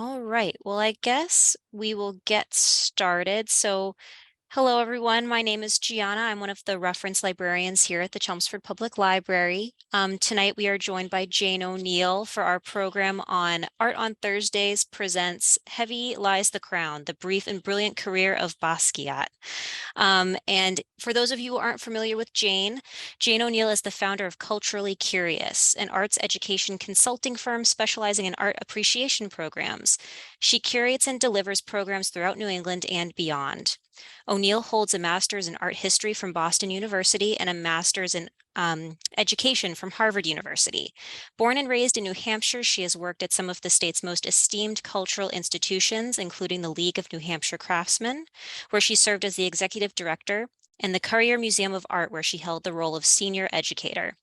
All right. Well, I guess we will get started. Hello, everyone. My name is Gianna. I'm one of the reference librarians here at the Chelmsford Public Library. Tonight, we are joined by Jane O'Neill for our program on Art on Thursdays presents Heavy Lies the Crown, the Brief and Brilliant Career of Basquiat. And for those of you who aren't familiar with Jane, Jane O'Neill is the founder of Culturally Curious, an arts education consulting firm specializing in art appreciation programs. She curates and delivers programs throughout New England and beyond. O'Neill holds a master's in art history from Boston University and a master's in education from Harvard University. Born and raised in New Hampshire, she has worked at some of the state's most esteemed cultural institutions, including the League of New Hampshire Craftsmen, where she served as the executive director, and the Currier Museum of Art, where she held the role of senior educator.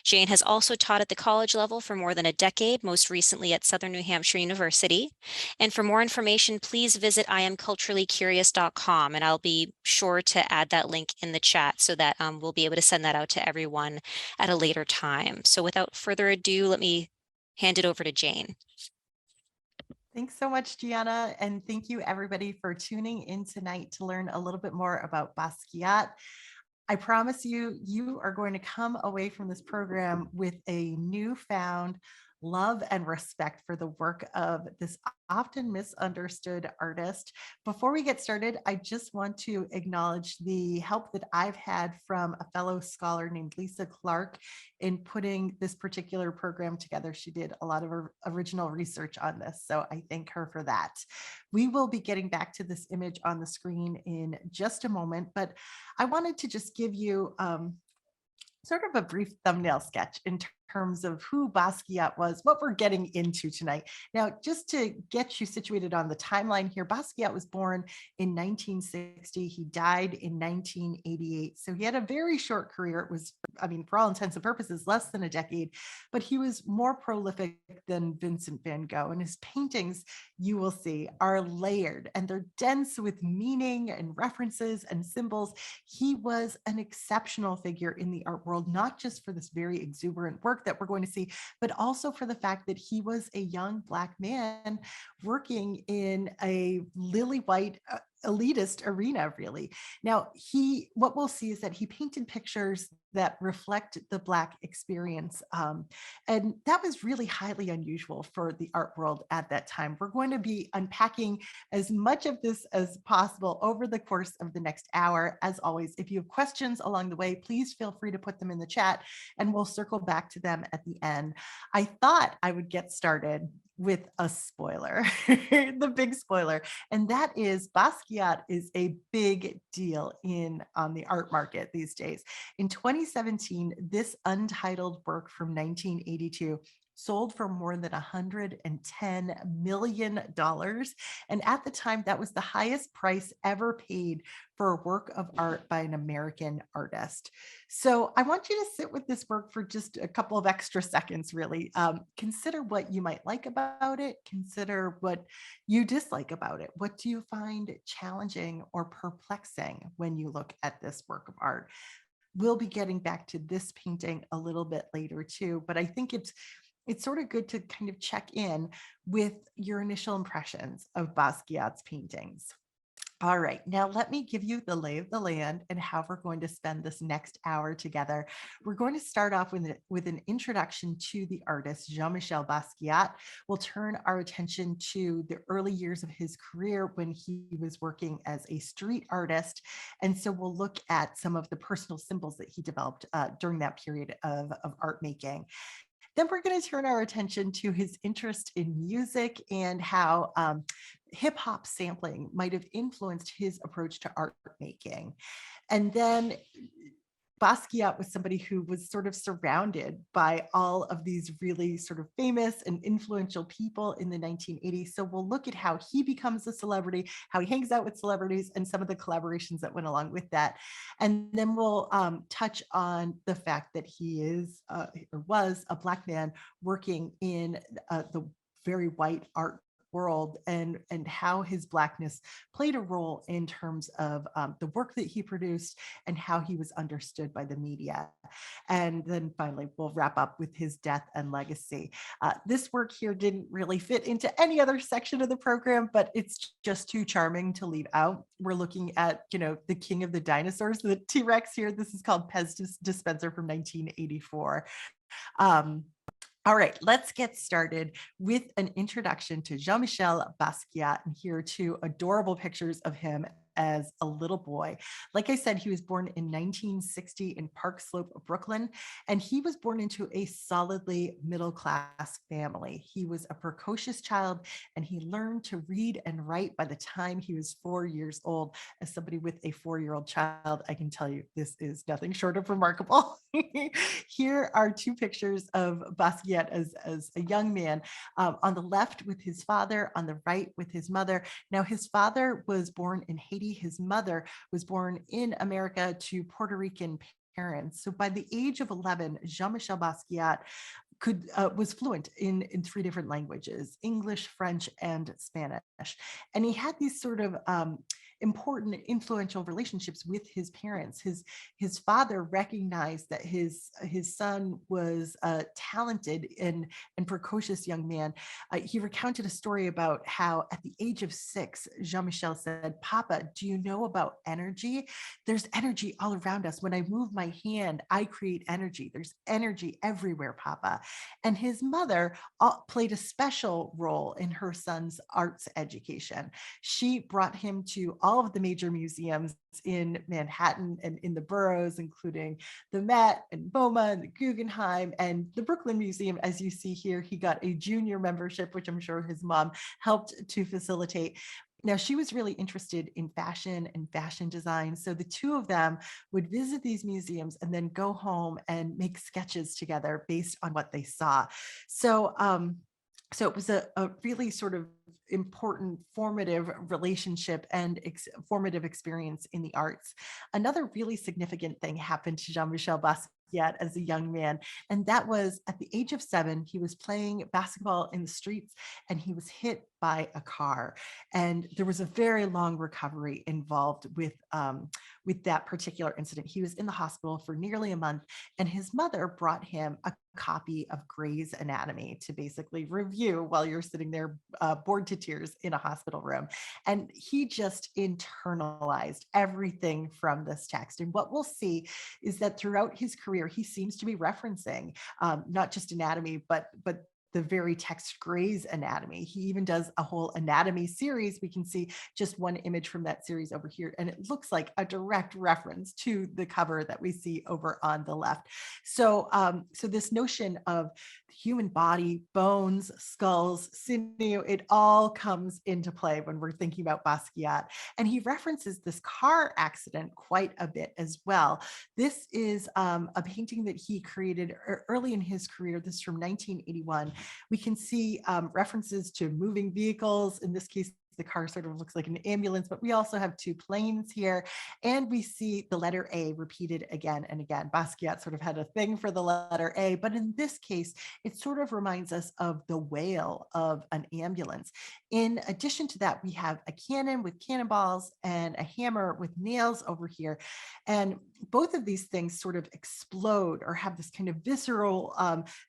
Jane has also taught at the college level for more than a decade, most recently at Southern New Hampshire University. And for more information, please visit iamculturallycurious.com, and I'll be sure to add that link in the chat so that we'll be able to send that out to everyone at a later time. So without further ado, let me hand it over to Jane. Thanks so much, Gianna. And thank you everybody for tuning in tonight to learn a little bit more about Basquiat. I promise you, you are going to come away from this program with a newfound love and respect for the work of this often misunderstood artist. Before we get started, I just want to acknowledge the help that I've had from a fellow scholar named Lisa Clark in putting this particular program together. She did a lot of original research on this, so I thank her for that. We will be getting back to this image on the screen in just a moment, but I wanted to just give you sort of a brief thumbnail sketch in terms of who Basquiat was, what we're getting into tonight. Now, just to get you situated on the timeline here, Basquiat was born in 1960. He died in 1988. So he had a very short career. It was, I mean, for all intents and purposes, less than a decade, but he was more prolific than Vincent van Gogh. And his paintings, you will see, are layered and they're dense with meaning and references and symbols. He was an exceptional figure in the art world, not just for this very exuberant work that we're going to see, but also for the fact that he was a young Black man working in a lily white elitist arena, really. Now, what we'll see is that he painted pictures that reflect the Black experience. And that was really highly unusual for the art world at that time. We're going to be unpacking as much of this as possible over the course of the next hour. As always, if you have questions along the way, please feel free to put them in the chat and we'll circle back to them at the end. I thought I would get started with a spoiler, the big spoiler, and that is Basquiat is a big deal on the art market these days. In 2017, this untitled work from 1982 sold for more than $110 million. And at the time, that was the highest price ever paid for a work of art by an American artist. So I want you to sit with this work for just a couple of extra seconds, really. Consider what you might like about it. Consider what you dislike about it. What do you find challenging or perplexing when you look at this work of art? We'll be getting back to this painting a little bit later too, but I think it's sort of good to kind of check in with your initial impressions of Basquiat's paintings. All right, now let me give you the lay of the land and how we're going to spend this next hour together. We're going to start off with an introduction to the artist, Jean Michel Basquiat. We'll turn our attention to the early years of his career when he was working as a street artist. And so we'll look at some of the personal symbols that he developed during that period of art making. Then we're going to turn our attention to his interest in music and how hip hop sampling might have influenced his approach to art making. And then Basquiat was somebody who was sort of surrounded by all of these really sort of famous and influential people in the 1980s. So we'll look at how he becomes a celebrity, how he hangs out with celebrities, and some of the collaborations that went along with that. And then we'll touch on the fact that he is or was a Black man working in the very white art world, and how his Blackness played a role in terms of the work that he produced and how he was understood by the media. And then finally, we'll wrap up with his death and legacy. This work here didn't really fit into any other section of the program, but it's just too charming to leave out. We're looking at, the king of the dinosaurs, the T-Rex here. This is called Pez Dispenser from 1984. Um, all right, let's get started with an introduction to Jean Michel Basquiat. And here are two adorable pictures of him as a little boy. Like I said, he was born in 1960 in Park Slope, Brooklyn, and he was born into a solidly middle class family. He was a precocious child, and he learned to read and write by the time he was 4 years old. As somebody with a 4-year-old child, I can tell you this is nothing short of remarkable. Here are two pictures of Basquiat as a young man, on the left with his father, on the right with his mother. Now, his father was born in Haiti. His mother was born in America to Puerto Rican parents. So by the age of 11, Jean-Michel Basquiat was fluent in three different languages: English, French, and Spanish. And he had these sort of important, influential relationships with his parents. His father recognized that his son was a talented and precocious young man. He recounted a story about how at the age of 6, Jean-Michel said, "Papa, do you know about energy? There's energy all around us. When I move my hand, I create energy. There's energy everywhere, Papa." And his mother played a special role in her son's arts education. She brought him to all of the major museums in Manhattan and in the boroughs, including the Met and MoMA and the Guggenheim and the Brooklyn Museum. As you see here, he got a junior membership, which I'm sure his mom helped to facilitate. Now, she was really interested in fashion and fashion design. So the two of them would visit these museums and then go home and make sketches together based on what they saw. So, so it was a really sort of important formative relationship and formative experience in the arts. Another really significant thing happened to Jean-Michel Basquiat as a young man, and that was at the age of 7, he was playing basketball in the streets and he was hit by a car. And there was a very long recovery involved with that particular incident. He was in the hospital for nearly a month, and his mother brought him a copy of Grey's Anatomy to basically review while you're sitting there bored to tears in a hospital room. And he just internalized everything from this text. And what we'll see is that throughout his career, he seems to be referencing not just anatomy, but the very text Grey's Anatomy. He even does a whole anatomy series. We can see just one image from that series over here, and it looks like a direct reference to the cover that we see over on the left. So, so this notion of the human body, bones, skulls, sinew, it all comes into play when we're thinking about Basquiat. And he references this car accident quite a bit as well. This is a painting that he created early in his career. This is from 1981. We can see references to moving vehicles. In this case, the car sort of looks like an ambulance, but we also have two planes here. And we see the letter A repeated again and again. Basquiat sort of had a thing for the letter A, but in this case, it sort of reminds us of the wail of an ambulance. In addition to that, we have a cannon with cannonballs and a hammer with nails over here. And both of these things sort of explode or have this kind of visceral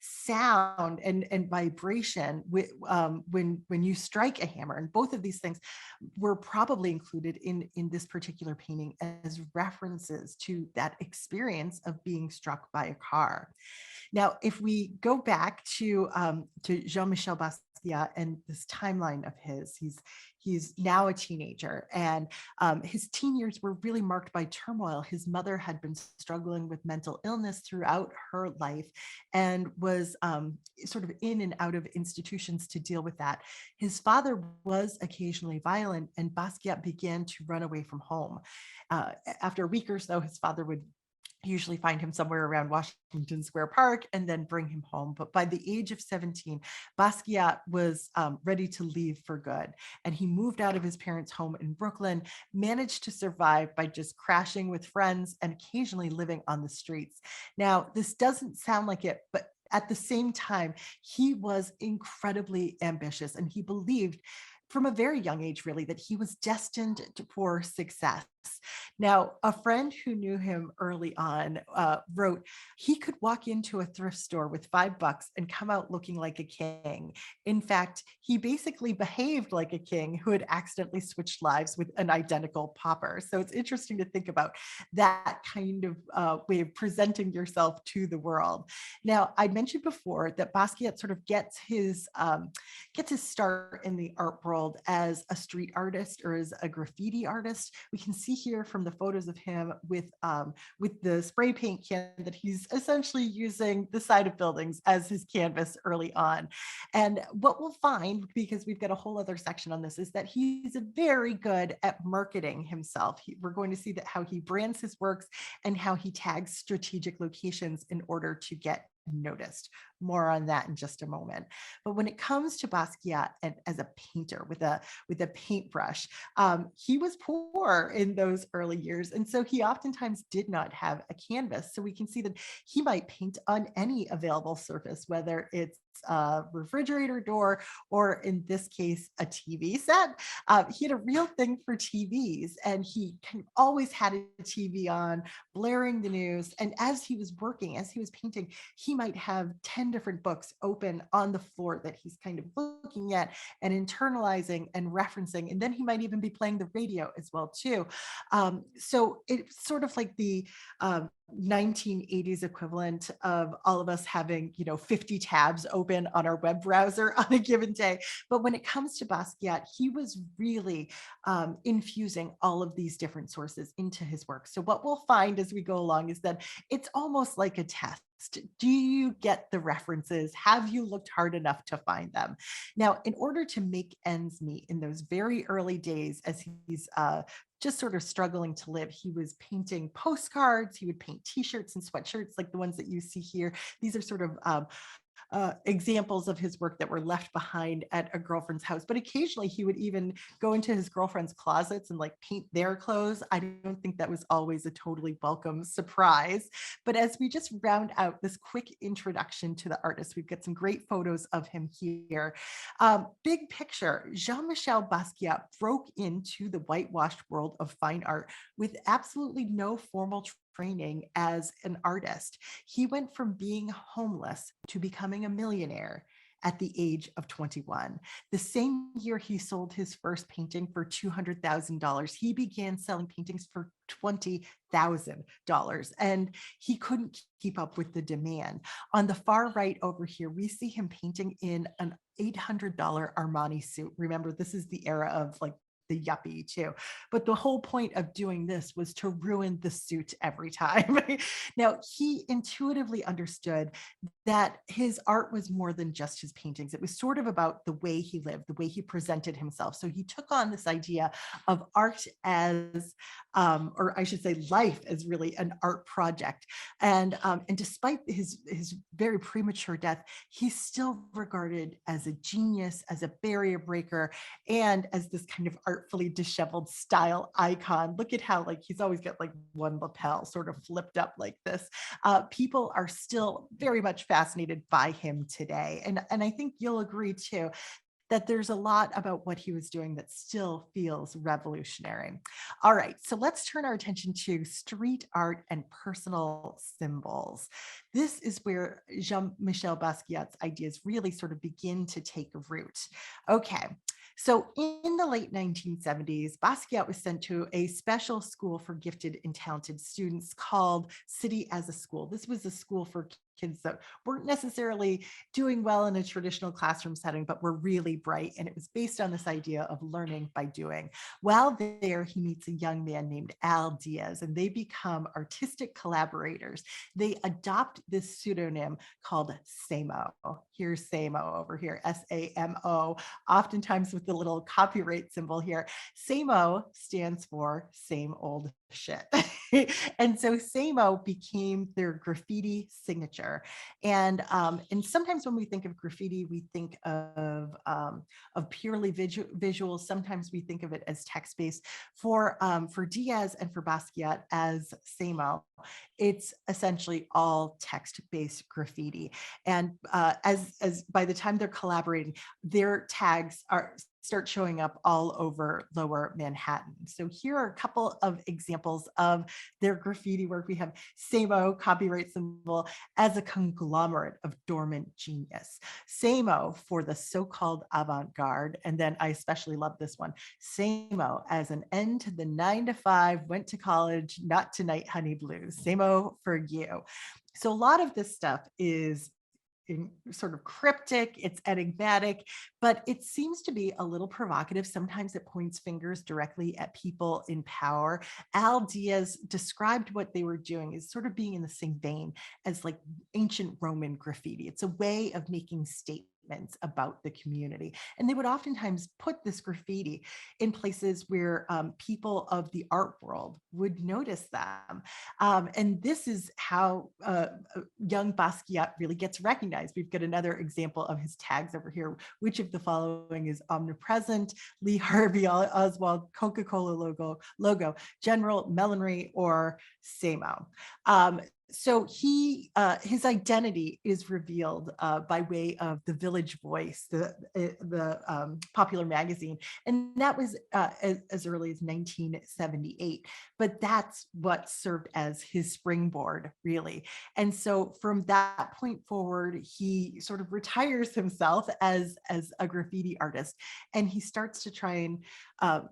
sound and vibration when you strike a hammer. And both of these things were probably included in this particular painting as references to that experience of being struck by a car. Now, if we go back to Jean-Michel Basquiat and this timeline of his, he's now a teenager, and his teen years were really marked by turmoil. His mother had been struggling with mental illness throughout her life and was sort of in and out of institutions to deal with that. His father was occasionally violent, and Basquiat began to run away from home. After a week or so, his father would usually find him somewhere around Washington Square Park and then bring him home. But by the age of 17, Basquiat was ready to leave for good. And he moved out of his parents' home in Brooklyn, managed to survive by just crashing with friends and occasionally living on the streets. Now, this doesn't sound like it, but at the same time, he was incredibly ambitious and he believed from a very young age, really, that he was destined for success. Now, a friend who knew him early on wrote he could walk into a thrift store with $5 and come out looking like a king. In fact, he basically behaved like a king who had accidentally switched lives with an identical pauper. So it's interesting to think about that kind of way of presenting yourself to the world. Now, I mentioned before that Basquiat sort of gets his start in the art world as a street artist or as a graffiti artist. We can see here from the photos of him with the spray paint can that he's essentially using the side of buildings as his canvas early on. And what we'll find, because we've got a whole other section on this, is that he's very good at marketing himself. We're going to see that how he brands his works and how he tags strategic locations in order to get noticed. More on that in just a moment. But when it comes to Basquiat and as a painter with a paintbrush, he was poor in those early years, and so he oftentimes did not have a canvas. So we can see that he might paint on any available surface, whether it's a refrigerator door or in this case a TV set. He had a real thing for TVs, and he kind of always had a TV on, blaring the news. And as he was working, as he was painting, he might have 10 different books open on the floor that he's kind of looking at and internalizing and referencing. And then he might even be playing the radio as well too. So it's sort of like the 1980s equivalent of all of us having 50 tabs open on our web browser on a given day. But when it comes to Basquiat, he was really infusing all of these different sources into his work. So what we'll find as we go along is that it's almost like a test. Do you get the references? Have you looked hard enough to find them? Now, in order to make ends meet in those very early days, as he's just sort of struggling to live, he was painting postcards. He would paint T-shirts and sweatshirts like the ones that you see here. These are sort of examples of his work that were left behind at a girlfriend's house. But occasionally he would even go into his girlfriend's closets and like paint their clothes. I don't think that was always a totally welcome surprise. But as we just round out this quick introduction to the artist, we've got some great photos of him here. Big picture, Jean Michel Basquiat broke into the whitewashed world of fine art with absolutely no formal training as an artist. He went from being homeless to becoming a millionaire at the age of 21. The same year he sold his first painting for $200,000, he began selling paintings for $20,000, and he couldn't keep up with the demand. On the far right over here, we see him painting in an $800 Armani suit. Remember, this is the era of like the yuppie too. But the whole point of doing this was to ruin the suit every time. Now, he intuitively understood that his art was more than just his paintings. It was sort of about the way he lived, the way he presented himself. So he took on this idea of art as, or I should say, life as really an art project. And despite his very premature death, he's still regarded as a genius, as a barrier breaker, and as this kind of artfully disheveled style icon. Look at how like he's always got like one lapel sort of flipped up like this. People are still very much fascinated by him today. And I think you'll agree too that there's a lot about what he was doing that still feels revolutionary. All right, so let's turn our attention to street art and personal symbols. This is where Jean Michel Basquiat's ideas really sort of begin to take root. Okay, so in the late 1970s, Basquiat was sent to a special school for gifted and talented students called City as a School. This was a school for kids that weren't necessarily doing well in a traditional classroom setting, but were really bright. And it was based on this idea of learning by doing. While there, he meets a young man named Al Diaz, and they become artistic collaborators. They adopt this pseudonym called Samo. Here's Samo over here, Samo, oftentimes with the little copyright symbol here. Samo stands for same old shit. And so Samo became their graffiti signature. And sometimes when we think of graffiti, we think of purely visuals. Sometimes we think of it as text-based. For Diaz and for Basquiat as Samo, it's essentially all text-based graffiti. And as by the time they're collaborating, their tags are start showing up all over lower Manhattan. So here are a couple of examples of their graffiti work. We have Samo, copyright symbol, as a conglomerate of dormant genius. Samo for the so-called avant-garde. And then I especially love this one. Samo as an end to the 9 to 5, went to college, not tonight, honey blues. Samo for you. So a lot of this stuff is sort of cryptic, it's enigmatic, but it seems to be a little provocative. Sometimes it points fingers directly at people in power. Al Diaz described what they were doing as sort of being in the same vein as like ancient Roman graffiti. It's a way of making statements about the community. And they would oftentimes put this graffiti in places where people of the art world would notice them. And this is how young Basquiat really gets recognized. We've got another example of his tags over here. Which of the following is omnipresent? Lee Harvey Oswald, Coca-Cola logo, General Melonry, or Samo. So his identity is revealed by way of the Village Voice, the popular magazine, and that was as early as 1978. But that's what served as his springboard, really. And so from that point forward, he sort of retires himself as a graffiti artist, and he starts to try and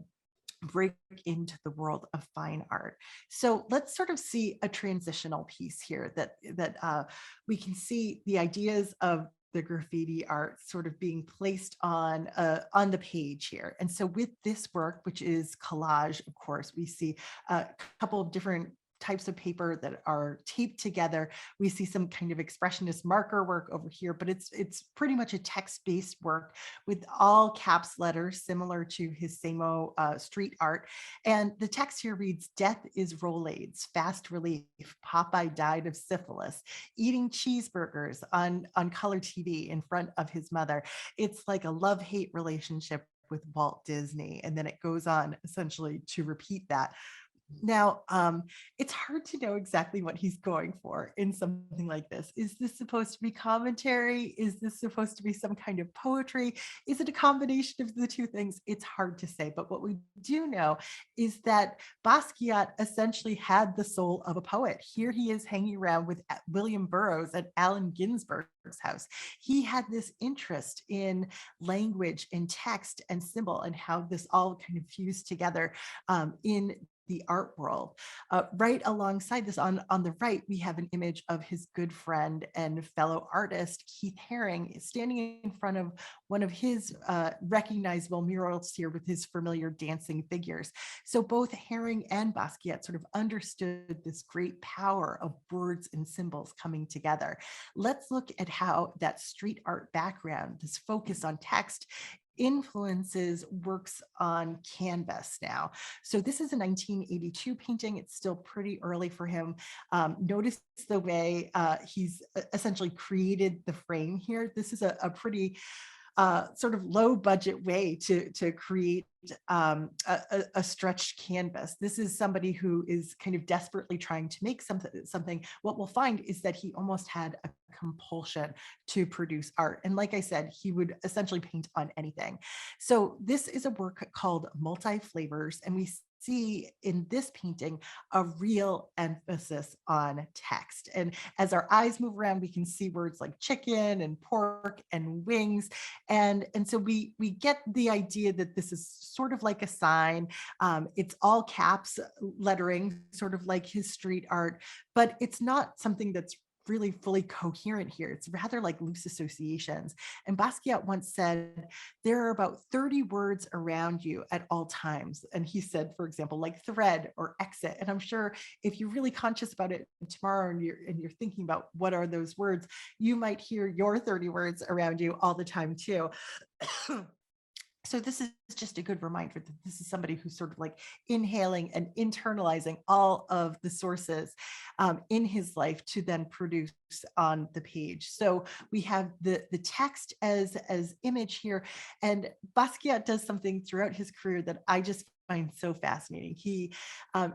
break into the world of fine art. So let's sort of see a transitional piece here that we can see the ideas of the graffiti art sort of being placed on the page here. And so with this work, which is collage, of course, we see a couple of different types of paper that are taped together. We see some kind of expressionist marker work over here, but it's pretty much a text-based work with all caps letters, similar to his Samo street art. And the text here reads, "Death is Rolaids, fast relief. Popeye died of syphilis, eating cheeseburgers on color TV in front of his mother." It's like a love-hate relationship with Walt Disney. And then it goes on essentially to repeat that. Now, it's hard to know exactly what he's going for in something like this. Is this supposed to be commentary? Is this supposed to be some kind of poetry? Is it a combination of the two things? It's hard to say. But what we do know is that Basquiat essentially had the soul of a poet. Here he is hanging around with William Burroughs at Allen Ginsberg's house. He had this interest in language and text and symbol and how this all kind of fused together in the art world. Right alongside this, on the right, we have an image of his good friend and fellow artist, Keith Haring, standing in front of one of his recognizable murals here with his familiar dancing figures. So both Haring and Basquiat sort of understood this great power of words and symbols coming together. Let's look at how that street art background, this focus on text, influences works on canvas now. So this is a 1982 painting. It's still pretty early for him. Notice the way he's essentially created the frame here. This is a pretty sort of low budget way to create a stretched canvas. This is somebody who is kind of desperately trying to make something. What we'll find is that he almost had a compulsion to produce art. And like I said, he would essentially paint on anything. So this is a work called Multi Flavors, and we see in this painting a real emphasis on text. And as our eyes move around, we can see words like chicken and pork and wings. And so we get the idea that this is sort of like a sign. It's all caps lettering, sort of like his street art, but it's not something that's really fully coherent here. It's rather like loose associations. And Basquiat once said, there are about 30 words around you at all times. And he said, for example, like thread or exit. And I'm sure if you're really conscious about it tomorrow and you're thinking about what are those words, you might hear your 30 words around you all the time too. So this is just a good reminder that this is somebody who's sort of like inhaling and internalizing all of the sources in his life to then produce on the page. So we have the text as image here, and Basquiat does something throughout his career that I just find so fascinating. He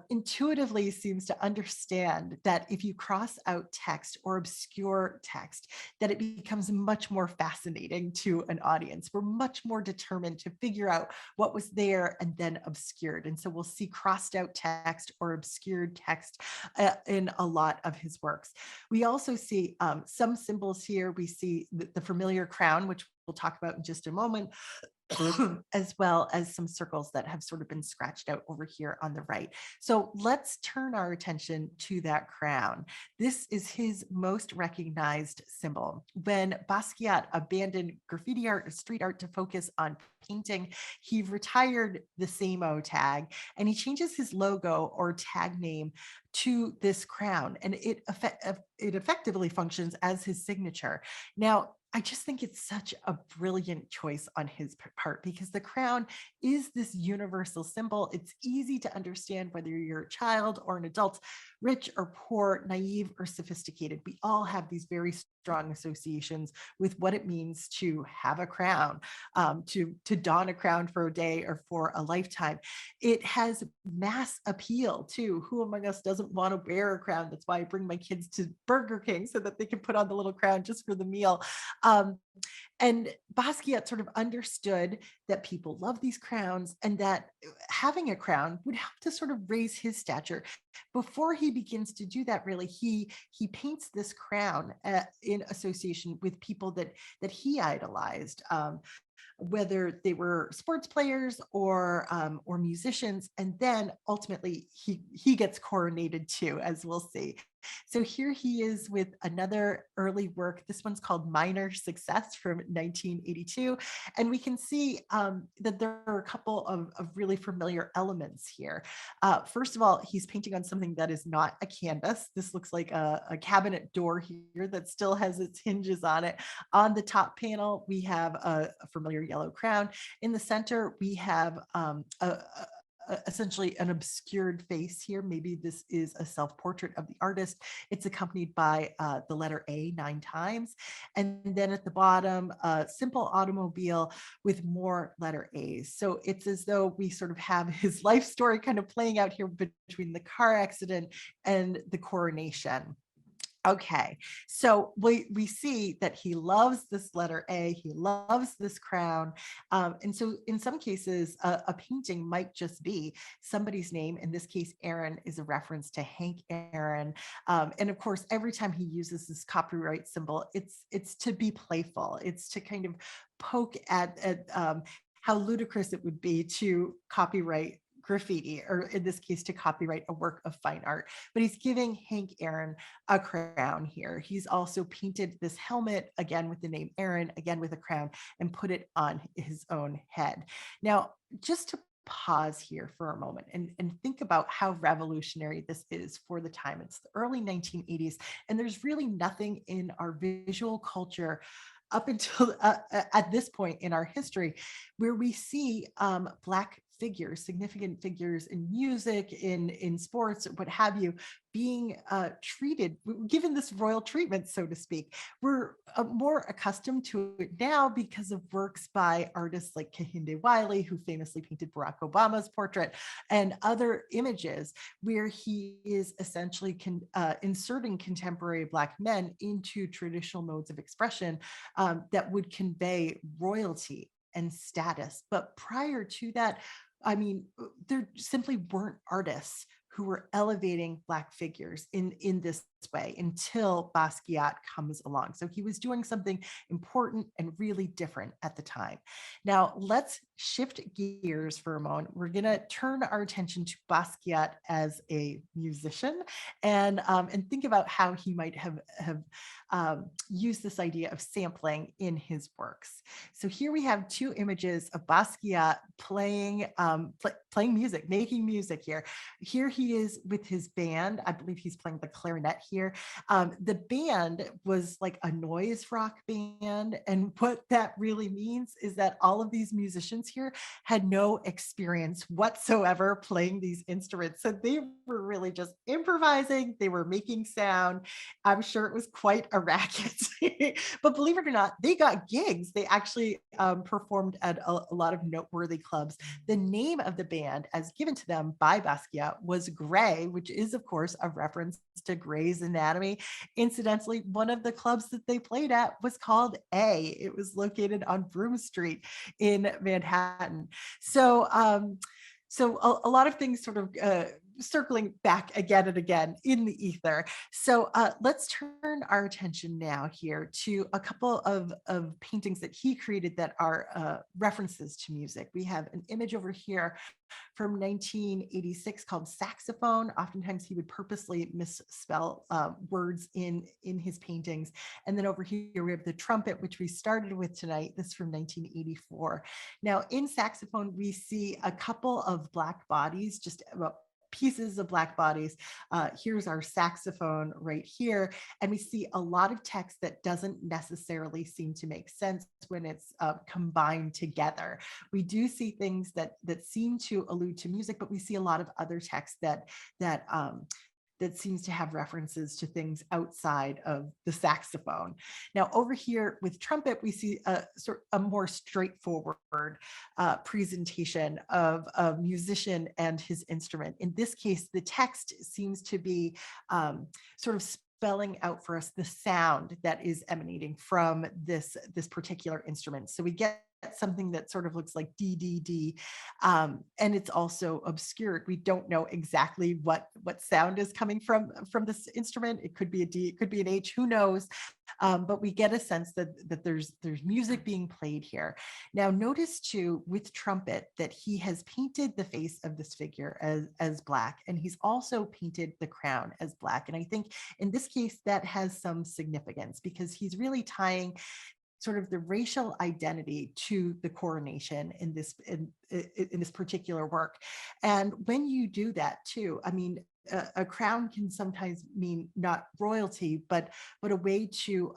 intuitively seems to understand that if you cross out text or obscure text, that it becomes much more fascinating to an audience. We're much more determined to figure out what was there and then obscured. And so we'll see crossed out text or obscured text in a lot of his works. We also see some symbols here. We see the familiar crown, which we'll talk about in just a moment, as well as some circles that have sort of been scratched out over here on the right. So let's turn our attention to that crown. This is his most recognized symbol. When Basquiat abandoned graffiti art or street art to focus on painting, he retired the SAMO tag and he changes his logo or tag name to this crown, and it effectively functions as his signature. Now, I just think it's such a brilliant choice on his part because the crown is this universal symbol. It's easy to understand whether you're a child or an adult, rich or poor, naive or sophisticated. We all have these very strong associations with what it means to have a crown, to don a crown for a day or for a lifetime. It has mass appeal too. Who among us doesn't want to wear a crown? That's why I bring my kids to Burger King so that they can put on the little crown just for the meal. Um, and Basquiat sort of understood that people love these crowns and that having a crown would help to sort of raise his stature. Before he begins to do that, really, he paints this crown in association with people that he idolized. Whether they were sports players or musicians, and then ultimately he gets coronated too, as we'll see. So here he is with another early work. This one's called Minor Success from 1982. And we can see that there are a couple of really familiar elements here. First of all, he's painting on something that is not a canvas. This looks like a cabinet door here that still has its hinges on it. On the top panel, we have a familiar yellow crown. In the center, we have essentially an obscured face here. Maybe this is a self-portrait of the artist. It's accompanied by the letter A 9 times. And then at the bottom, a simple automobile with more letter A's. So it's as though we sort of have his life story kind of playing out here between the car accident and the coronation. Okay, so we see that he loves this letter A, he loves this crown. And so in some cases, a painting might just be somebody's name. In this case, Aaron is a reference to Hank Aaron. And of course, every time he uses this copyright symbol, it's to be playful. It's to kind of poke at how ludicrous it would be to copyright graffiti, or in this case, to copyright a work of fine art. But he's giving Hank Aaron a crown here. He's also painted this helmet, again with the name Aaron, again with a crown, and put it on his own head. Now, just to pause here for a moment and think about how revolutionary this is for the time. It's the early 1980s, and there's really nothing in our visual culture up until at this point in our history where we see Black figures, significant figures in music, in sports, what have you, being treated, given this royal treatment, so to speak. We're more accustomed to it now because of works by artists like Kehinde Wiley, who famously painted Barack Obama's portrait, and other images where he is essentially inserting contemporary Black men into traditional modes of expression that would convey royalty and status. But prior to that, I mean, there simply weren't artists who were elevating Black figures in this way until Basquiat comes along. So he was doing something important and really different at the time. Now, let's shift gears for a moment. We're going to turn our attention to Basquiat as a musician and think about how he might have used this idea of sampling in his works. So here we have two images of Basquiat playing music, making music here. Here he is with his band. I believe he's playing the clarinet here. The band was like a noise rock band. And what that really means is that all of these musicians paintings here had no experience whatsoever playing these instruments. So they were really just improvising, they were making sound. I'm sure it was quite a racket. But believe it or not, they got gigs. They actually performed at a lot of noteworthy clubs. The name of the band, as given to them by Basquiat, was Grey, which is, of course, a reference to Grey's Anatomy. Incidentally, one of the clubs that they played at was called A. It was located on Broome Street in Manhattan. So a lot of things sort of circling back again and again in the ether. So let's turn our attention now here to a couple of paintings that he created that are references to music. We have an image over here from 1986 called Saxophone. Oftentimes he would purposely misspell words in his paintings. And then over here we have the trumpet, which we started with tonight. This is from 1984. Now in Saxophone, we see a couple of black bodies, just about pieces of black bodies. Here's our saxophone right here. And we see a lot of text that doesn't necessarily seem to make sense when it's combined together. We do see things that seem to allude to music, but we see a lot of other text that seems to have references to things outside of the saxophone. Now, over here with trumpet, we see a more straightforward presentation of a musician and his instrument. In this case, the text seems to be sort of spelling out for us the sound that is emanating from this particular instrument. So we get something that sort of looks like D, D, D. And it's also obscured. We don't know exactly what sound is coming from this instrument. It could be a D, it could be an H, who knows? But we get a sense that there's music being played here. Now, notice too with trumpet that he has painted the face of this figure as black, and he's also painted the crown as black. And I think in this case that has some significance because he's really tying sort of the racial identity to the coronation in this particular work. And when you do that too, I mean, a crown can sometimes mean not royalty, but a way to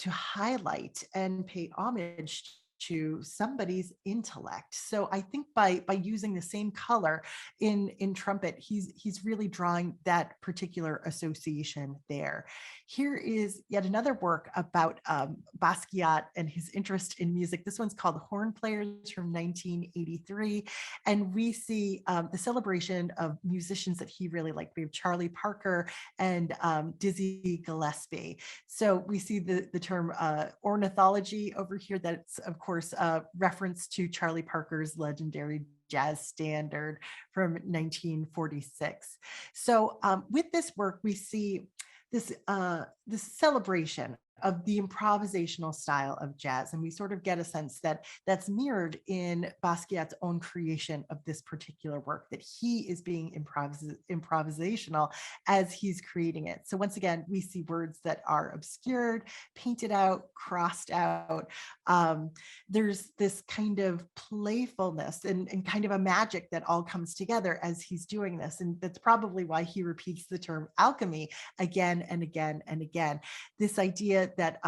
highlight and pay homage to somebody's intellect. So I think by using the same color in trumpet, he's really drawing that particular association there. Here is yet another work about Basquiat and his interest in music. This one's called Horn Players from 1983. And we see the celebration of musicians that he really liked. We have Charlie Parker and Dizzy Gillespie. So we see the term ornithology over here. That's, of course, a reference to Charlie Parker's legendary jazz standard from 1946. So with this work, we see this celebration of the improvisational style of jazz. And we sort of get a sense that that's mirrored in Basquiat's own creation of this particular work, that he is being improvisational as he's creating it. So once again, we see words that are obscured, painted out, crossed out. There's this kind of playfulness and kind of a magic that all comes together as he's doing this. And that's probably why he repeats the term alchemy again and again and again. This idea that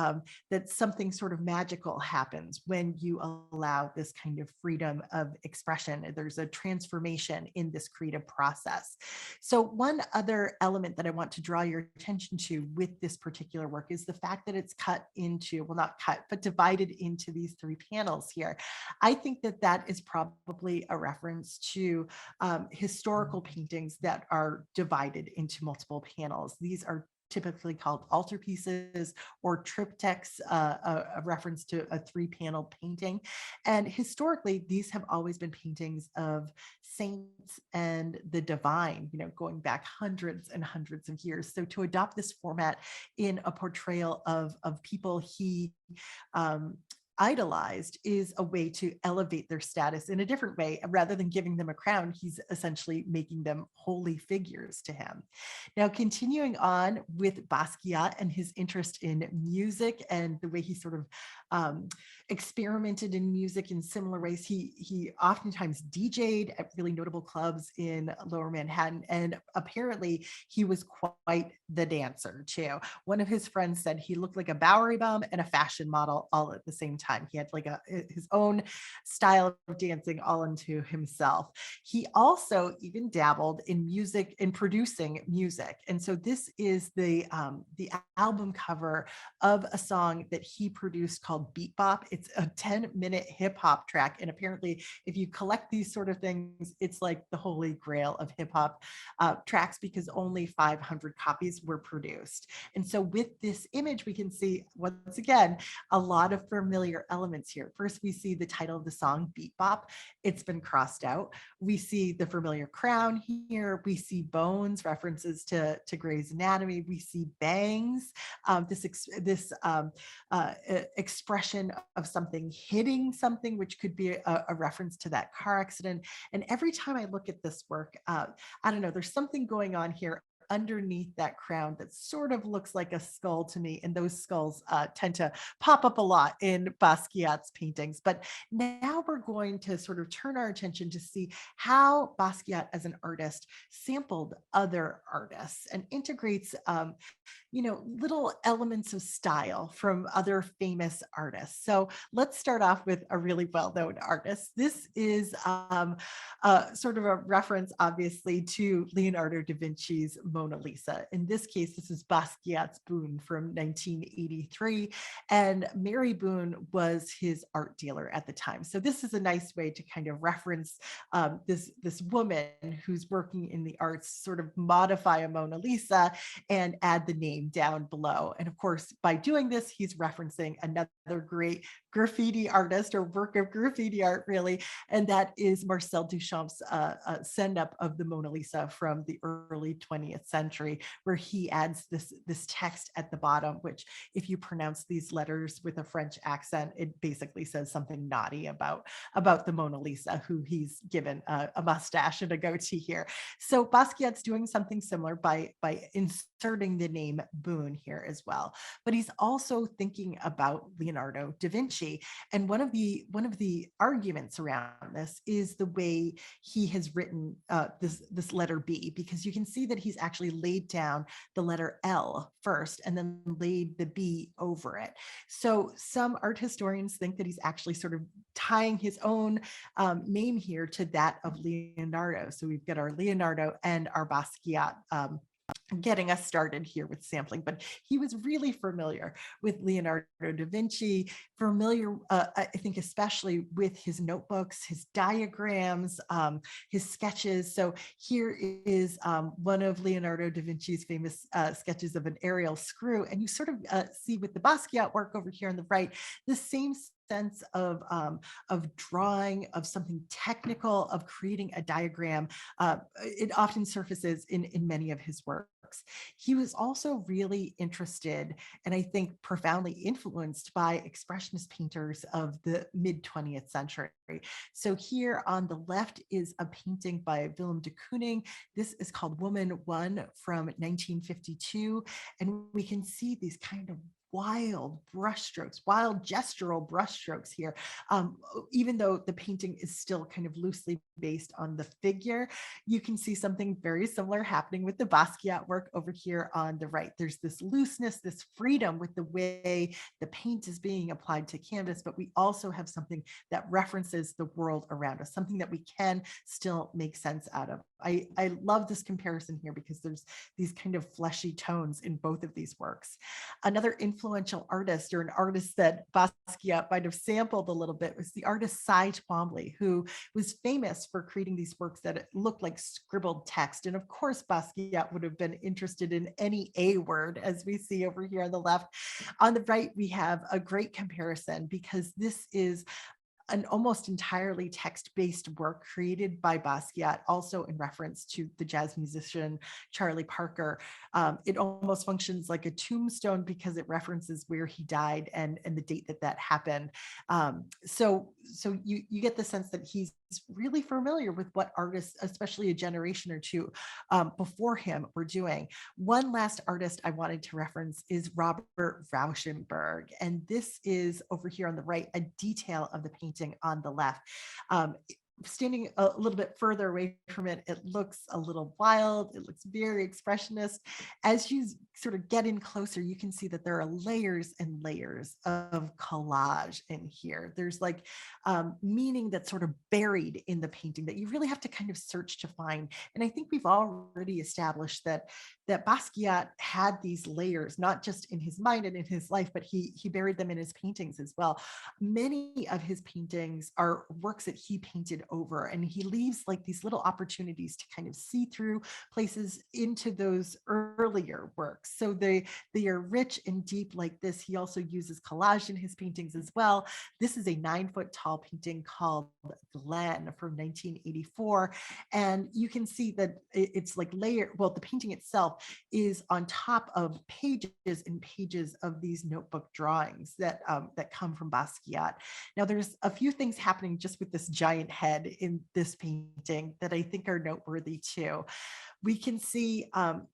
something sort of magical happens when you allow this kind of freedom of expression. There's a transformation in this creative process. So one other element that I want to draw your attention to with this particular work is the fact that it's cut into, well, not cut, but divided into these three panels here. I think that is probably a reference to historical paintings that are divided into multiple panels. These are typically called altarpieces or triptychs, a reference to a three-panel painting. And historically, these have always been paintings of saints and the divine, going back hundreds and hundreds of years. So to adopt this format in a portrayal of people he idolized is a way to elevate their status in a different way. Rather than giving them a crown, he's essentially making them holy figures to him. Now, continuing on with Basquiat and his interest in music and the way he sort of experimented in music in similar ways. He oftentimes DJ'd at really notable clubs in Lower Manhattan, and apparently he was quite the dancer too. One of his friends said he looked like a Bowery bum and a fashion model all at the same time. He had like his own style of dancing all into himself. He also even dabbled in music and producing music. And so this is the album cover of a song that he produced called Beat Bop. It's a 10-minute hip hop track. And apparently, if you collect these sort of things, it's like the holy grail of hip hop tracks, because only 500 copies were produced. And so with this image, we can see once again a lot of familiar elements here. First, we see the title of the song, Beat Bop. It's been crossed out. We see the familiar crown here. We see bones, references to Grey's Anatomy. We see bangs, expression of something hitting something, which could be a reference to that car accident. And every time I look at this work, I don't know, there's something going on here underneath that crown that sort of looks like a skull to me. And those skulls tend to pop up a lot in Basquiat's paintings. But now we're going to sort of turn our attention to see how Basquiat as an artist sampled other artists and integrates little elements of style from other famous artists. So let's start off with a really well-known artist. This is sort of a reference, obviously, to Leonardo da Vinci's Mona Lisa. In this case, this is Basquiat's Boon from 1983, and Mary Boone was his art dealer at the time. So this is a nice way to kind of reference this woman who's working in the arts, sort of modify a Mona Lisa and add the name down below. And of course, by doing this, he's referencing another great graffiti artist, or work of graffiti art, really, and that is Marcel Duchamp's send-up of the Mona Lisa from the early 20th century, where he adds this text at the bottom, which, if you pronounce these letters with a French accent, it basically says something naughty about the Mona Lisa, who he's given a mustache and a goatee here. So Basquiat's doing something similar by inserting the name Boone here as well. But he's also thinking about Leonardo da Vinci. And one of the arguments around this is the way he has written this letter B, because you can see that he's actually laid down the letter L first and then laid the B over it. So some art historians think that he's actually sort of tying his own name here to that of Leonardo. So we've got our Leonardo and our Basquiat getting us started here with sampling. But he was really familiar with Leonardo da Vinci, familiar, I think, especially with his notebooks, his diagrams, his sketches. So here is one of Leonardo da Vinci's famous sketches of an aerial screw. And you sort of see with the Basquiat work over here on the right, the same sense of drawing, of something technical, of creating a diagram. It often surfaces in many of his works. He was also really interested, and I think profoundly influenced by expressionist painters of the mid 20th century. So here on the left is a painting by Willem de Kooning. This is called Woman One from 1952. And we can see these kind of wild brushstrokes, wild gestural brushstrokes here. Even though the painting is still kind of loosely based on the figure, you can see something very similar happening with the Basquiat work over here on the right. There's this looseness, this freedom with the way the paint is being applied to canvas, but we also have something that references the world around us, something that we can still make sense out of. I love this comparison here because there's these kind of fleshy tones in both of these works. Another influential artist, or an artist that Basquiat might have sampled a little bit, was the artist Cy Twombly, who was famous for creating these works that looked like scribbled text. And of course, Basquiat would have been interested in any A word, as we see over here on the left. On the right, we have a great comparison, because this is an almost entirely text-based work created by Basquiat, also in reference to the jazz musician Charlie Parker. It almost functions like a tombstone because it references where he died and the date that that happened. So you get the sense that he's really familiar with what artists, especially a generation or two before him, were doing. One last artist I wanted to reference is Robert Rauschenberg. And this is over here on the right, a detail of the painting on the left. Um, Standing a little bit further away from it, it looks a little wild. It looks very expressionist. As you sort of get in closer, you can see that there are layers and layers of collage in here. There's like meaning that's sort of buried in the painting that you really have to kind of search to find. And I think we've already established that Basquiat had these layers, not just in his mind and in his life, but he buried them in his paintings as well. Many of his paintings are works that he painted over, and he leaves like these little opportunities to kind of see through places into those earlier works. So they are rich and deep like this. He also uses collage in his paintings as well. This is a 9-foot tall painting called Glen from 1984. And you can see that it's like layered. Well, the painting itself is on top of pages and pages of these notebook drawings that come from Basquiat. Now, there's a few things happening just with this giant head in this painting that I think are noteworthy too. We can see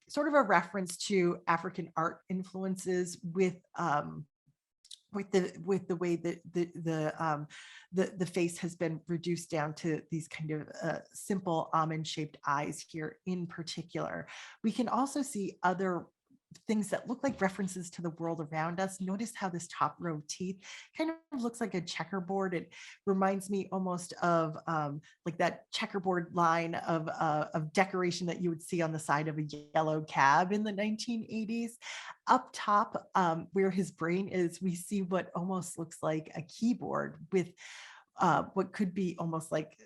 sort of a reference to African art influences with the way that the face has been reduced down to these kind of simple almond shaped eyes here in particular. We can also see other things that look like references to the world around us. Notice how this top row of teeth kind of looks like a checkerboard. It reminds me almost of like that checkerboard line of decoration that you would see on the side of a yellow cab in the 1980s. Up top, where his brain is, we see what almost looks like a keyboard with what could be almost like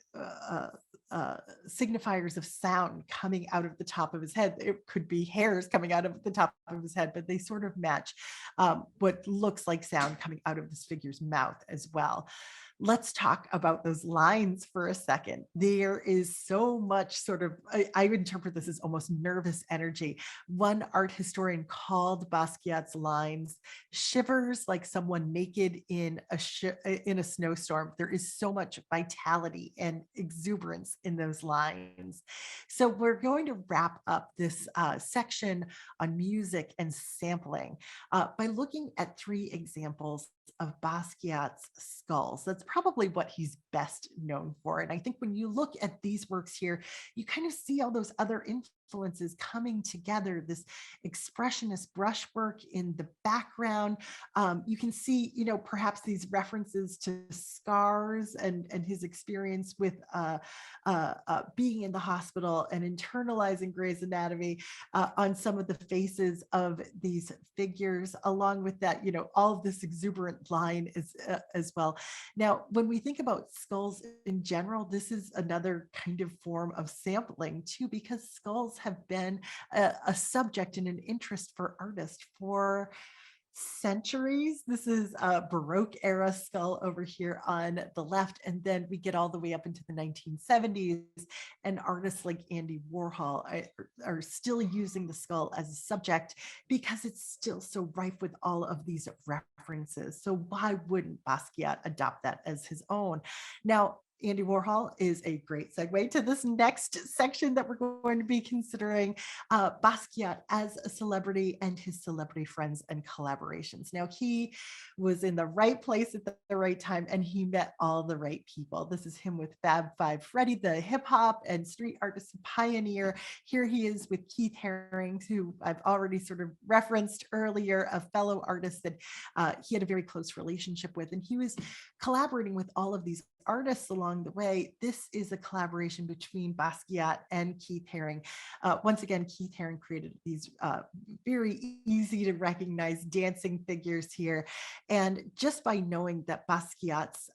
signifiers of sound coming out of the top of his head. It could be hairs coming out of the top of his head, but they sort of match what looks like sound coming out of this figure's mouth as well. Let's talk about those lines for a second. There is so much sort of, I interpret this as almost nervous energy. One art historian called Basquiat's lines shivers like someone naked in a snowstorm. There is so much vitality and exuberance in those lines. So we're going to wrap up this section on music and sampling by looking at 3 examples of Basquiat's skulls. That's probably what he's best known for. And I think when you look at these works here, you kind of see all those other influences coming together, this expressionist brushwork in the background. You can see, perhaps these references to scars and his experience with being in the hospital and internalizing Grey's Anatomy on some of the faces of these figures. Along with that, all of this exuberant line as well. Now, when we think about skulls in general, this is another kind of form of sampling too, because skulls have been a subject and an interest for artists for centuries. This is a Baroque era skull over here on the left. And then we get all the way up into the 1970s, and artists like Andy Warhol are still using the skull as a subject because it's still so rife with all of these references. So why wouldn't Basquiat adopt that as his own? Now, Andy Warhol is a great segue to this next section that we're going to be considering Basquiat as a celebrity and his celebrity friends and collaborations. Now, he was in the right place at the right time, and he met all the right people. This is him with Fab Five Freddy, the hip hop and street artist pioneer. Here he is with Keith Haring, who I've already sort of referenced earlier, a fellow artist that he had a very close relationship with, and he was collaborating with all of these artists along the way. This is a collaboration between Basquiat and Keith Haring. Once again, Keith Haring created these very easy to recognize dancing figures here. And just by knowing that Basquiat's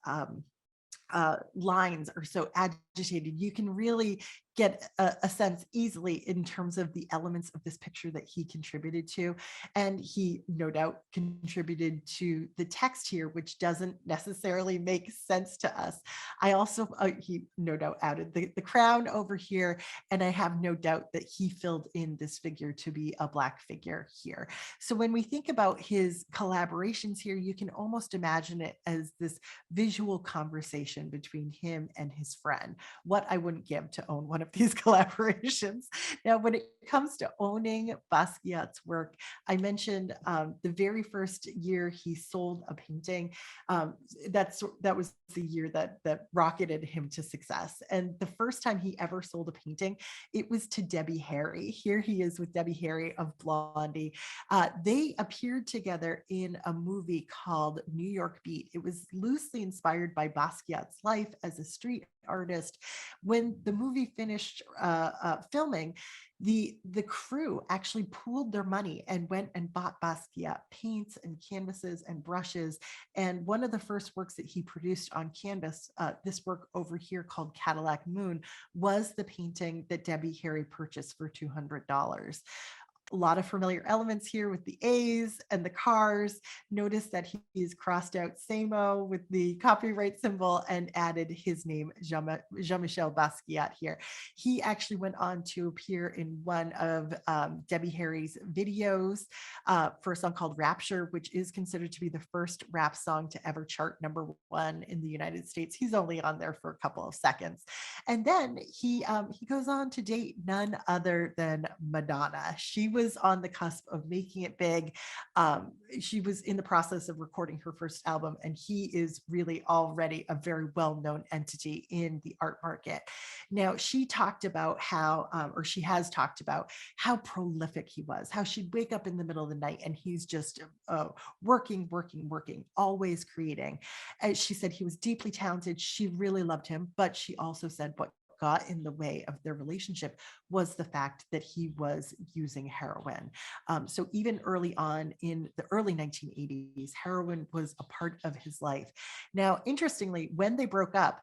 lines are so agitated. You can really get a sense easily in terms of the elements of this picture that he contributed to. And he no doubt contributed to the text here, which doesn't necessarily make sense to us. I also, he no doubt added the crown over here. And I have no doubt that he filled in this figure to be a Black figure here. So when we think about his collaborations here, you can almost imagine it as this visual conversation between him and his friend. What I wouldn't give to own one of these collaborations. Now, when it comes to owning Basquiat's work, I mentioned the very first year he sold a painting. That was the year that rocketed him to success. And the first time he ever sold a painting, it was to Debbie Harry. Here he is with Debbie Harry of Blondie. They appeared together in a movie called New York Beat. It was loosely inspired by Basquiat's life as a street artist. When the movie finished filming, the crew actually pooled their money and went and bought Basquiat paints and canvases and brushes. And one of the first works that he produced on canvas, this work over here called Cadillac Moon, was the painting that Debbie Harry purchased for $200. A lot of familiar elements here with the A's and the cars. Notice that he's crossed out Samo with the copyright symbol and added his name, Jean Michel Basquiat here. He actually went on to appear in one of Debbie Harry's videos for a song called Rapture, which is considered to be the first rap song to ever chart #1 in the United States. He's only on there for a couple of seconds. And then he goes on to date none other than Madonna. She was on the cusp of making it big. She was in the process of recording her first album, and he is really already a very well-known entity in the art market. Now, she talked about how, or she has talked about how prolific he was, how she'd wake up in the middle of the night and he's just working, always creating. As she said, he was deeply talented. She really loved him, but she also said what got in the way of their relationship was the fact that he was using heroin. So even early on in the early 1980s, heroin was a part of his life. Now, interestingly, when they broke up,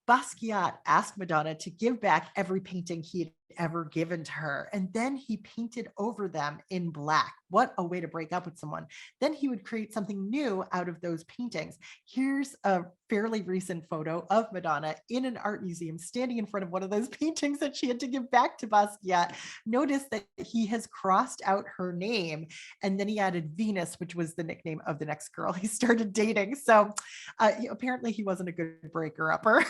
Basquiat asked Madonna to give back every painting he had ever given to her. And then he painted over them in black. What a way to break up with someone. Then he would create something new out of those paintings. Here's a fairly recent photo of Madonna in an art museum standing in front of one of those paintings that she had to give back to Basquiat. Notice that he has crossed out her name, and then he added Venus, which was the nickname of the next girl he started dating. So apparently he wasn't a good breaker upper.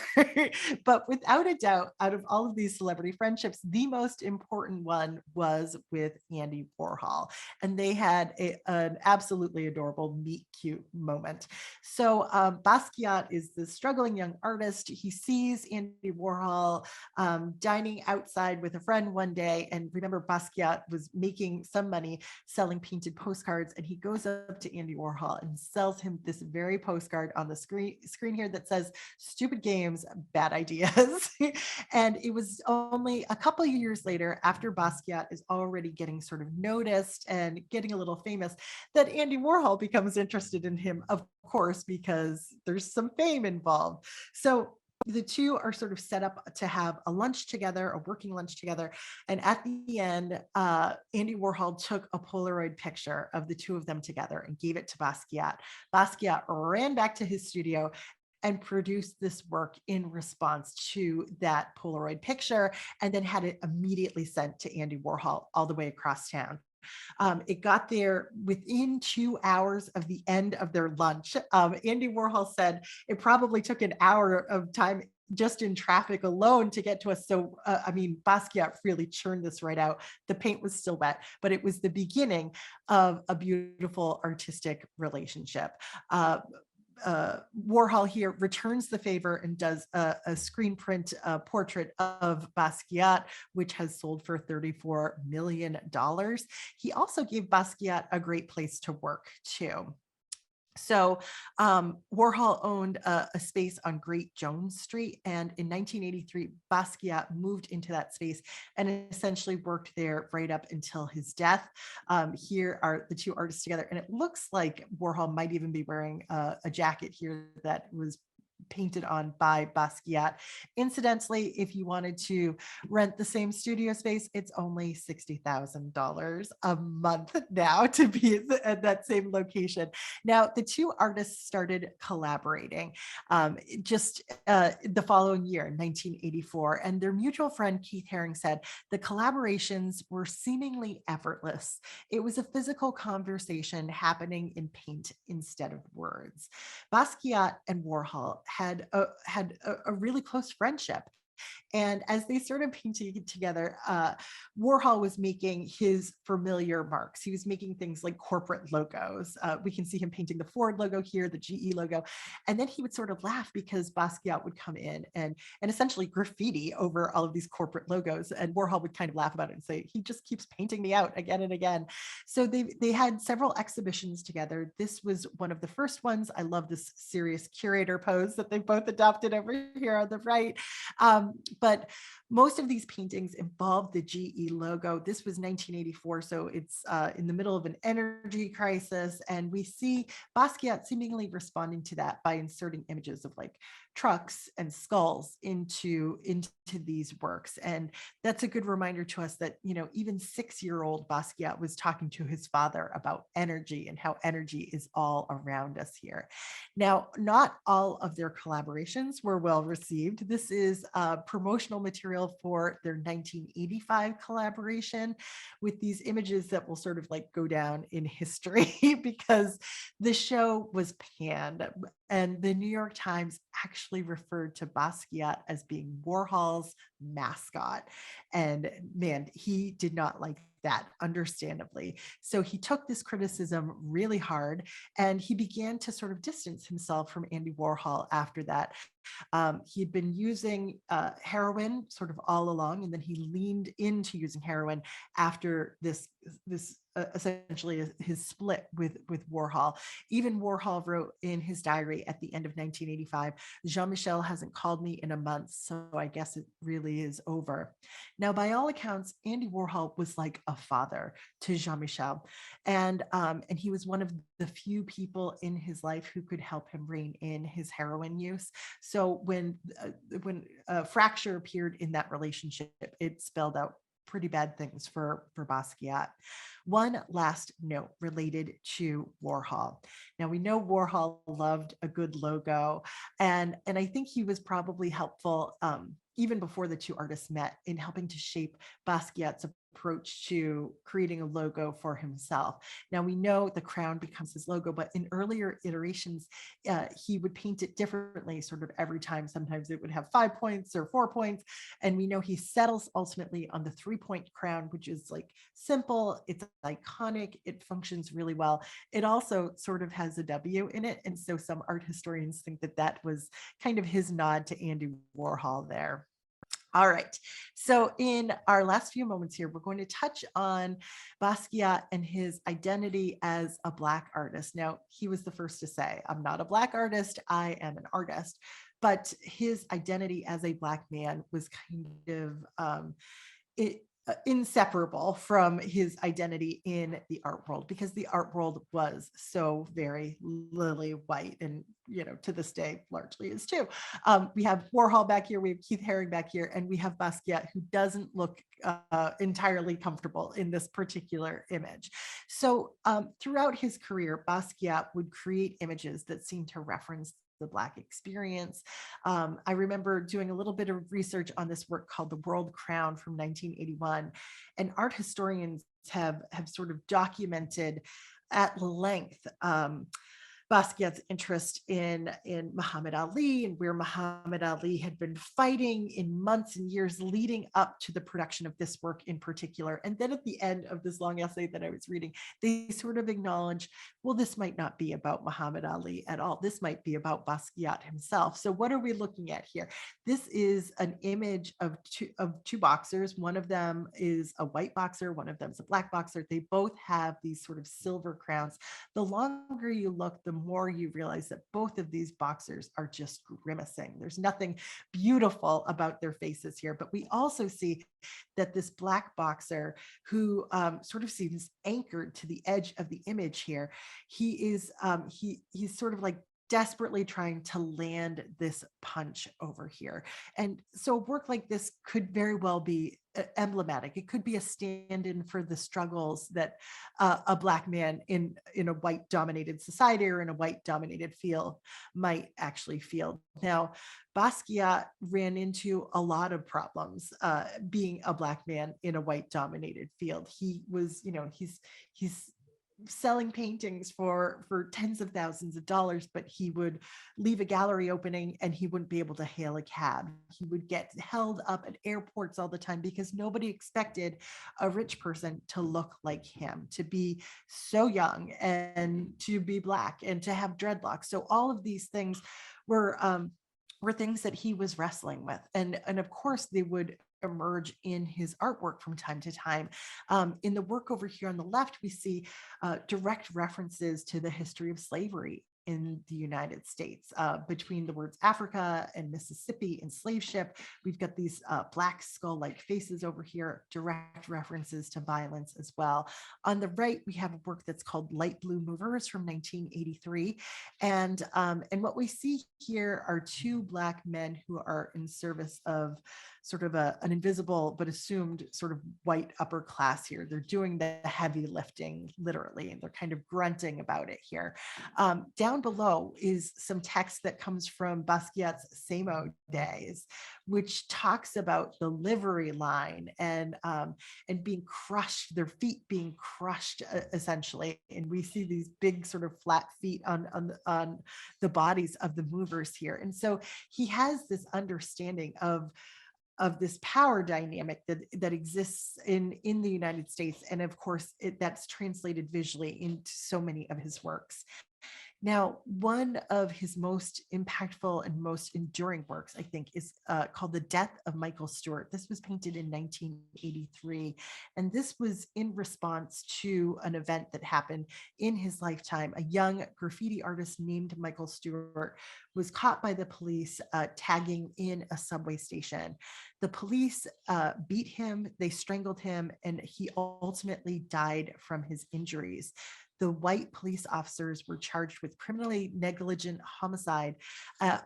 But without a doubt, out of all of these celebrity friendships, the most important one was with Andy Warhol. And they had an absolutely adorable meet cute moment. So Basquiat is the struggling young artist. He sees Andy Warhol dining outside with a friend one day. And remember, Basquiat was making some money selling painted postcards. And he goes up to Andy Warhol and sells him this very postcard on the screen here that says, "Stupid games, bad ideas." And it was only a couple of years later, after Basquiat is already getting sort of noticed and getting a little famous, that Andy Warhol becomes interested in him, of course, because there's some fame involved. So the two are sort of set up to have a lunch together, a working lunch together. And at the end, Andy Warhol took a Polaroid picture of the two of them together and gave it to Basquiat. Basquiat ran back to his studio and produced this work in response to that Polaroid picture, and then had it immediately sent to Andy Warhol all the way across town. It got there within 2 hours of the end of their lunch. Andy Warhol said it probably took an hour of time just in traffic alone to get to us. So, I mean, Basquiat really churned this right out. The paint was still wet, but it was the beginning of a beautiful artistic relationship. Warhol here returns the favor and does a screen print portrait of Basquiat, which has sold for $34 million. He also gave Basquiat a great place to work too. So Warhol owned a space on Great Jones Street. And in 1983, Basquiat moved into that space and essentially worked there right up until his death. Here are the two artists together. And it looks like Warhol might even be wearing a jacket here that was painted on by Basquiat. Incidentally, if you wanted to rent the same studio space, it's only $60,000 a month now to be at that same location. Now, the two artists started collaborating just the following year, 1984, and their mutual friend Keith Haring said the collaborations were seemingly effortless. It was a physical conversation happening in paint instead of words. Basquiat and Warhol had a really close friendship. And as they started painting it together, Warhol was making his familiar marks. He was making things like corporate logos. We can see him painting the Ford logo here, the GE logo. And then he would sort of laugh because Basquiat would come in and essentially graffiti over all of these corporate logos. And Warhol would kind of laugh about it and say, he just keeps painting me out again and again. So they had several exhibitions together. This was one of the first ones. I love this serious curator pose that they both adopted over here on the right. But most of these paintings involved the GE logo. This was 1984, so it's in the middle of an energy crisis. And we see Basquiat seemingly responding to that by inserting images of like trucks and skulls into these works. And that's a good reminder to us that, you know, even 6-year-old Basquiat was talking to his father about energy and how energy is all around us here. Now, not all of their collaborations were well received. This is promotional material for their 1985 collaboration with these images that will sort of like go down in history because the show was panned. And the New York Times actually referred to Basquiat as being Warhol's mascot. And man, he did not like that, understandably. So he took this criticism really hard and he began to sort of distance himself from Andy Warhol after that. He'd been using heroin sort of all along, and then he leaned into using heroin after this essentially his split with Warhol. Even Warhol wrote in his diary at the end of 1985, Jean Michel hasn't called me in a month, so I guess it really is over. Now, by all accounts, Andy Warhol was like a father to Jean Michel, and he was one of the few people in his life who could help him rein in his heroin use. So when a fracture appeared in that relationship, it spelled out pretty bad things for Basquiat. One last note related to Warhol. Now we know Warhol loved a good logo, and I think he was probably helpful even before the two artists met in helping to shape Basquiat's approach to creating a logo for himself. Now we know the crown becomes his logo, but in earlier iterations, he would paint it differently sort of every time. Sometimes it would have 5 points or 4 points. And we know he settles ultimately on the 3-point crown, which is like simple, it's iconic, it functions really well. It also sort of has a W in it. And so some art historians think that that was kind of his nod to Andy Warhol there. All right. So, in our last few moments here, we're going to touch on Basquiat and his identity as a Black artist. Now, he was the first to say, I'm not a Black artist, I am an artist. But his identity as a Black man was kind of inseparable from his identity in the art world because the art world was so very lily white and to this day largely is too. We have Warhol back here, we have Keith Haring back here, and we have Basquiat who doesn't look entirely comfortable in this particular image. So throughout his career, Basquiat would create images that seem to reference the Black experience. I remember doing a little bit of research on this work called The World Crown from 1981, and art historians have sort of documented at length Basquiat's interest in Muhammad Ali and where Muhammad Ali had been fighting in months and years leading up to the production of this work in particular. And then at the end of this long essay that I was reading, they sort of acknowledge, well, this might not be about Muhammad Ali at all. This might be about Basquiat himself. So what are we looking at here? This is an image of two boxers. One of them is a white boxer, one of them is a Black boxer. They both have these sort of silver crowns. The longer you look, the more you realize that both of these boxers are just grimacing. There's nothing beautiful about their faces here, but we also see that this Black boxer who sort of seems anchored to the edge of the image here, he's sort of like desperately trying to land this punch over here. And so work like this could very well be emblematic. It could be a stand-in for the struggles that a Black man in a white dominated society or in a white dominated field might actually feel. Now, Basquiat ran into a lot of problems being a Black man in a white dominated field. He was, he's selling paintings for tens of thousands of dollars, but he would leave a gallery opening and he wouldn't be able to hail a cab. He would get held up at airports all the time because nobody expected a rich person to look like him, to be so young and to be Black and to have dreadlocks. So all of these things were were things that he was wrestling with, and of course they would emerge in his artwork from time to time. In the work over here on the left, we see direct references to the history of slavery in the United States. Between the words Africa and Mississippi and slave ship, we've got these Black skull-like faces over here, direct references to violence as well. On the right, we have a work that's called Light Blue Movers from 1983. And what we see here are two Black men who are in service of sort of an invisible but assumed sort of white upper class here. They're doing the heavy lifting, literally, and they're kind of grunting about it here. Down below is some text that comes from Basquiat's Samo days, which talks about the livery line and being crushed, their feet being crushed essentially. And we see these big sort of flat feet on the bodies of the movers here. And so he has this understanding of this power dynamic that exists in the United States. And of course, that's translated visually into so many of his works. Now, one of his most impactful and most enduring works, I think, is called The Death of Michael Stewart. This was painted in 1983. And this was in response to an event that happened in his lifetime. A young graffiti artist named Michael Stewart was caught by the police tagging in a subway station. The police beat him, they strangled him, and he ultimately died from his injuries. The white police officers were charged with criminally negligent homicide,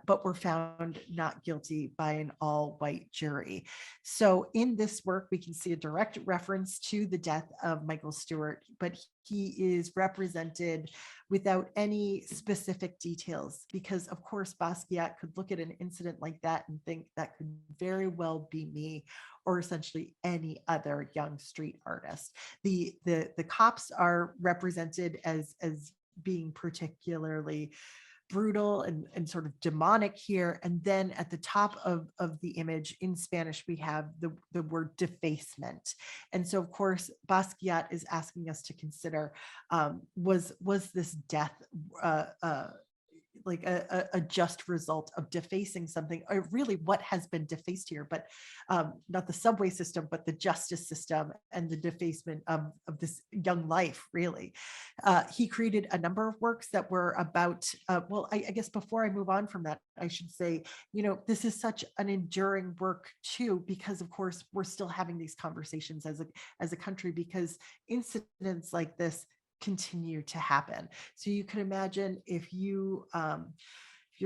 but were found not guilty by an all-white jury. So in this work, we can see a direct reference to the death of Michael Stewart, but he is represented without any specific details because, of course, Basquiat could look at an incident like that and think that could very well be me or essentially any other young street artist. The cops are represented as being particularly brutal and sort of demonic here. And then at the top of the image in Spanish, we have the word defacement. And so, of course, Basquiat is asking us to consider, was this death like a just result of defacing something, or really what has been defaced here, but not the subway system, but the justice system and the defacement of this young life, really. He created a number of works that were about, well, I guess before I move on from that, I should say, this is such an enduring work too, because of course, we're still having these conversations as a country because incidents like this continue to happen. So you can imagine if you're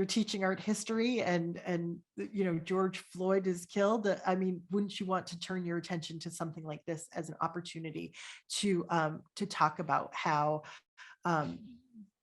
teaching art history and George Floyd is killed, I mean, wouldn't you want to turn your attention to something like this as an opportunity to talk about how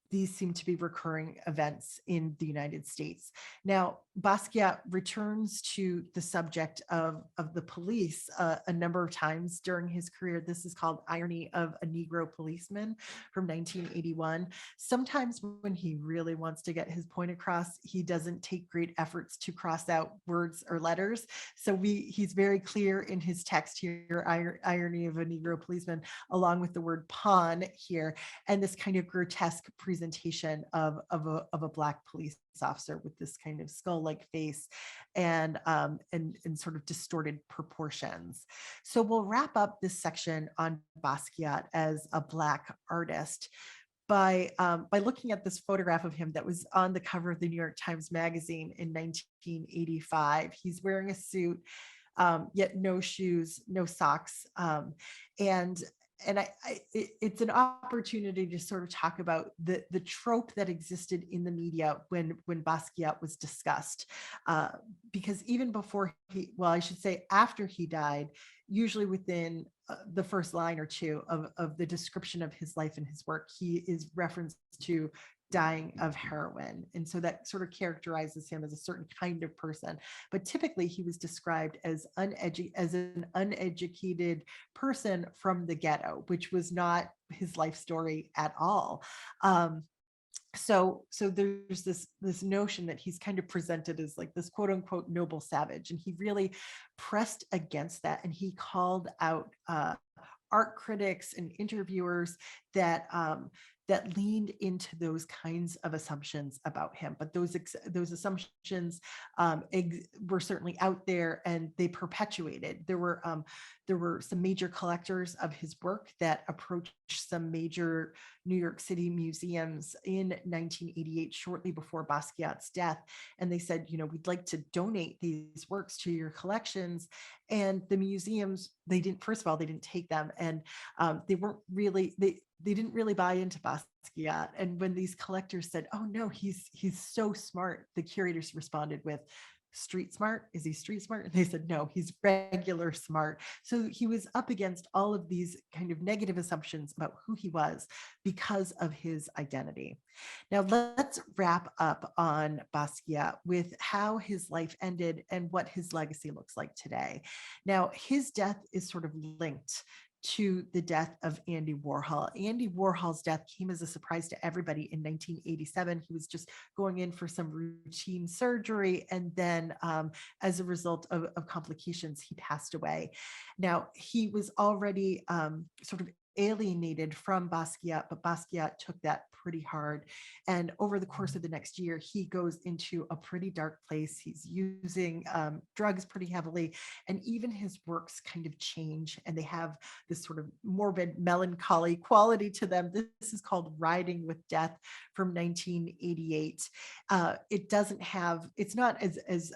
these seem to be recurring events in the United States. Now, Basquiat returns to the subject of the police a number of times during his career. This is called Irony of a Negro Policeman from 1981. Sometimes when he really wants to get his point across, he doesn't take great efforts to cross out words or letters. So he's very clear in his text here, Irony of a Negro Policeman, along with the word pawn here, and this kind of grotesque presentation of a Black police officer with this kind of skull-like face and sort of distorted proportions. So we'll wrap up this section on Basquiat as a Black artist by looking at this photograph of him that was on the cover of the New York Times Magazine in 1985. He's wearing a suit, yet no shoes, no socks, and it's an opportunity to sort of talk about the trope that existed in the media when Basquiat was discussed, uh, because even before well, I should say after he died, usually within the first line or two of the description of his life and his work, he is referenced to dying of heroin. And so that sort of characterizes him as a certain kind of person. But typically he was described as an uneducated person from the ghetto, which was not his life story at all. Um, so there's this notion that he's kind of presented as like this quote unquote noble savage, and he really pressed against that, and he called out art critics and interviewers that leaned into those kinds of assumptions about him. But those assumptions were certainly out there, and they perpetuated. There were some major collectors of his work that approached some major New York City museums in 1988, shortly before Basquiat's death, and they said, we'd like to donate these works to your collections. And the museums, they didn't, first of all, they didn't take them, and they weren't really they didn't really buy into Basquiat. And when these collectors said, "Oh no, he's so smart," the curators responded with, "Street smart? Is he street smart?" And they said, "No, he's regular smart." So he was up against all of these kind of negative assumptions about who he was because of his identity. Now, let's wrap up on Basquiat with how his life ended and what his legacy looks like today. Now, his death is sort of linked to the death of Andy Warhol. Andy Warhol's death came as a surprise to everybody in 1987. He was just going in for some routine surgery, and then as a result of complications, he passed away. Now, he was already sort of alienated from Basquiat, but Basquiat took that pretty hard. And over the course of the next year, he goes into a pretty dark place. He's using drugs pretty heavily, and even his works kind of change, and they have this sort of morbid melancholy quality to them. This is called Riding with Death from 1988. It's not as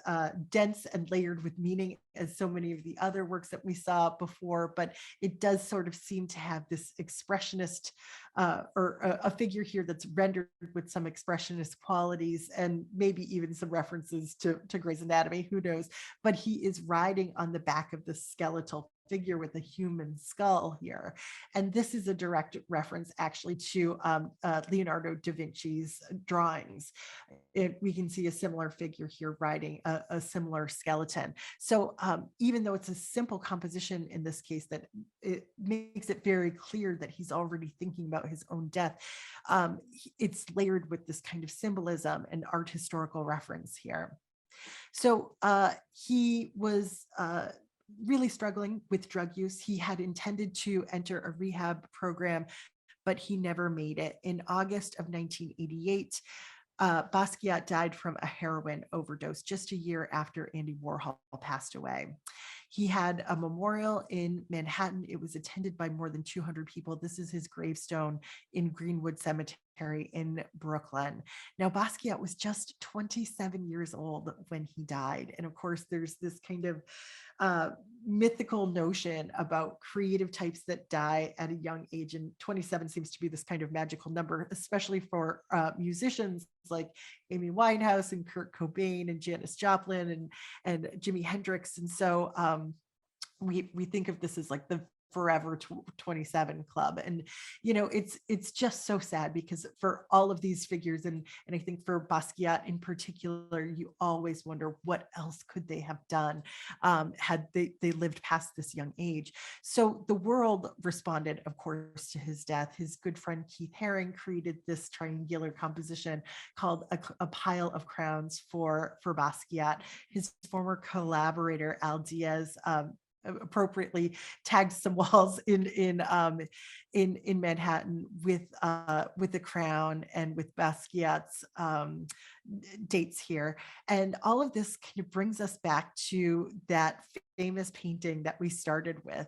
dense and layered with meaning as so many of the other works that we saw before, but it does sort of seem to have this expressionist or a figure here that's rendered with some expressionist qualities, and maybe even some references to Grey's Anatomy, who knows. But he is riding on the back of the skeletal figure with a human skull here. And this is a direct reference actually to Leonardo da Vinci's drawings. We can see a similar figure here riding a similar skeleton. So even though it's a simple composition in this case, that it makes it very clear that he's already thinking about his own death, it's layered with this kind of symbolism and art historical reference here. So he was really struggling with drug use. He had intended to enter a rehab program, but he never made it. In August of 1988, Basquiat died from a heroin overdose just a year after Andy Warhol passed away. He had a memorial in Manhattan. It was attended by more than 200 people. This is his gravestone in Greenwood Cemetery in Brooklyn. Now, Basquiat was just 27 years old when he died. And of course, there's this kind of mythical notion about creative types that die at a young age, and 27 seems to be this kind of magical number, especially for musicians like Amy Winehouse and Kurt Cobain and Janis Joplin and Jimi Hendrix. And so we think of this as like the forever 27 club. And it's just so sad, because for all of these figures, and I think for Basquiat in particular, you always wonder what else could they have done had they lived past this young age. So the world responded, of course, to his death. His good friend Keith Haring created this triangular composition called a pile of crowns for Basquiat. His former collaborator Al Diaz appropriately tagged some walls in Manhattan with the crown and with Basquiat's dates here. And all of this kind of brings us back to that famous painting that we started with,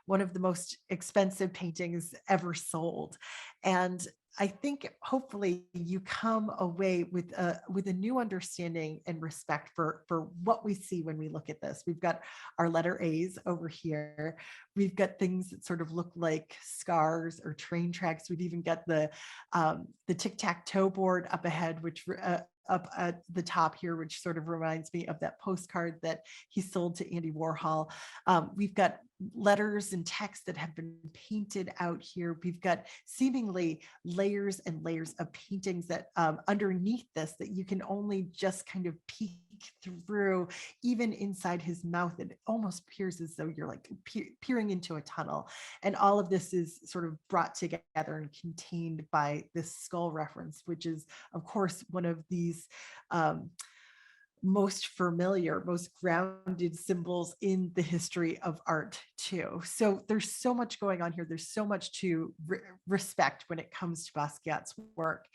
one of the most expensive paintings ever sold. And I think hopefully you come away with a new understanding and respect for what we see when we look at this. We've got our letter A's over here. We've got things that sort of look like scars or train tracks. We've even got the tic-tac-toe board up ahead, which up at the top here, which sort of reminds me of that postcard that he sold to Andy Warhol. We've got letters and text that have been painted out here. We've got seemingly layers and layers of paintings that underneath this that you can only just kind of peek through, even inside his mouth. It almost appears as though you're like peering into a tunnel. And all of this is sort of brought together and contained by this skull reference, which is, of course, one of these um, most familiar, most grounded symbols in the history of art too. So there's so much going on here. There's so much to respect when it comes to Basquiat's work.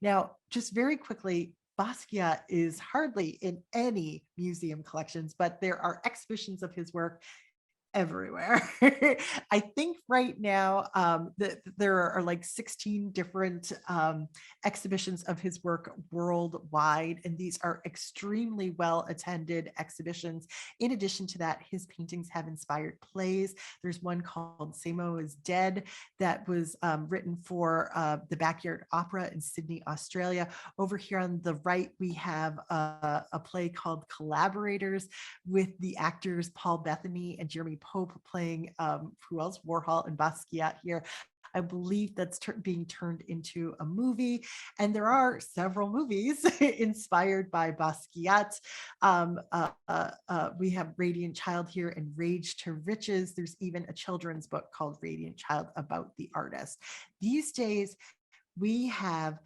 Now, just very quickly, Basquiat is hardly in any museum collections, but there are exhibitions of his work everywhere. I think right now there are like 16 different exhibitions of his work worldwide, and these are extremely well attended exhibitions. In addition to that, his paintings have inspired plays. There's one called Samo is Dead that was written for the Backyard Opera in Sydney, Australia. Over here on the right, we have a play called Collaborators with the actors Paul Bethany and Jeremy Pope playing who else? Warhol and Basquiat here. I believe that's being turned into a movie. And there are several movies inspired by Basquiat. We have Radiant Child here and Rage to Riches. There's even a children's book called Radiant Child about the artist. These days, we have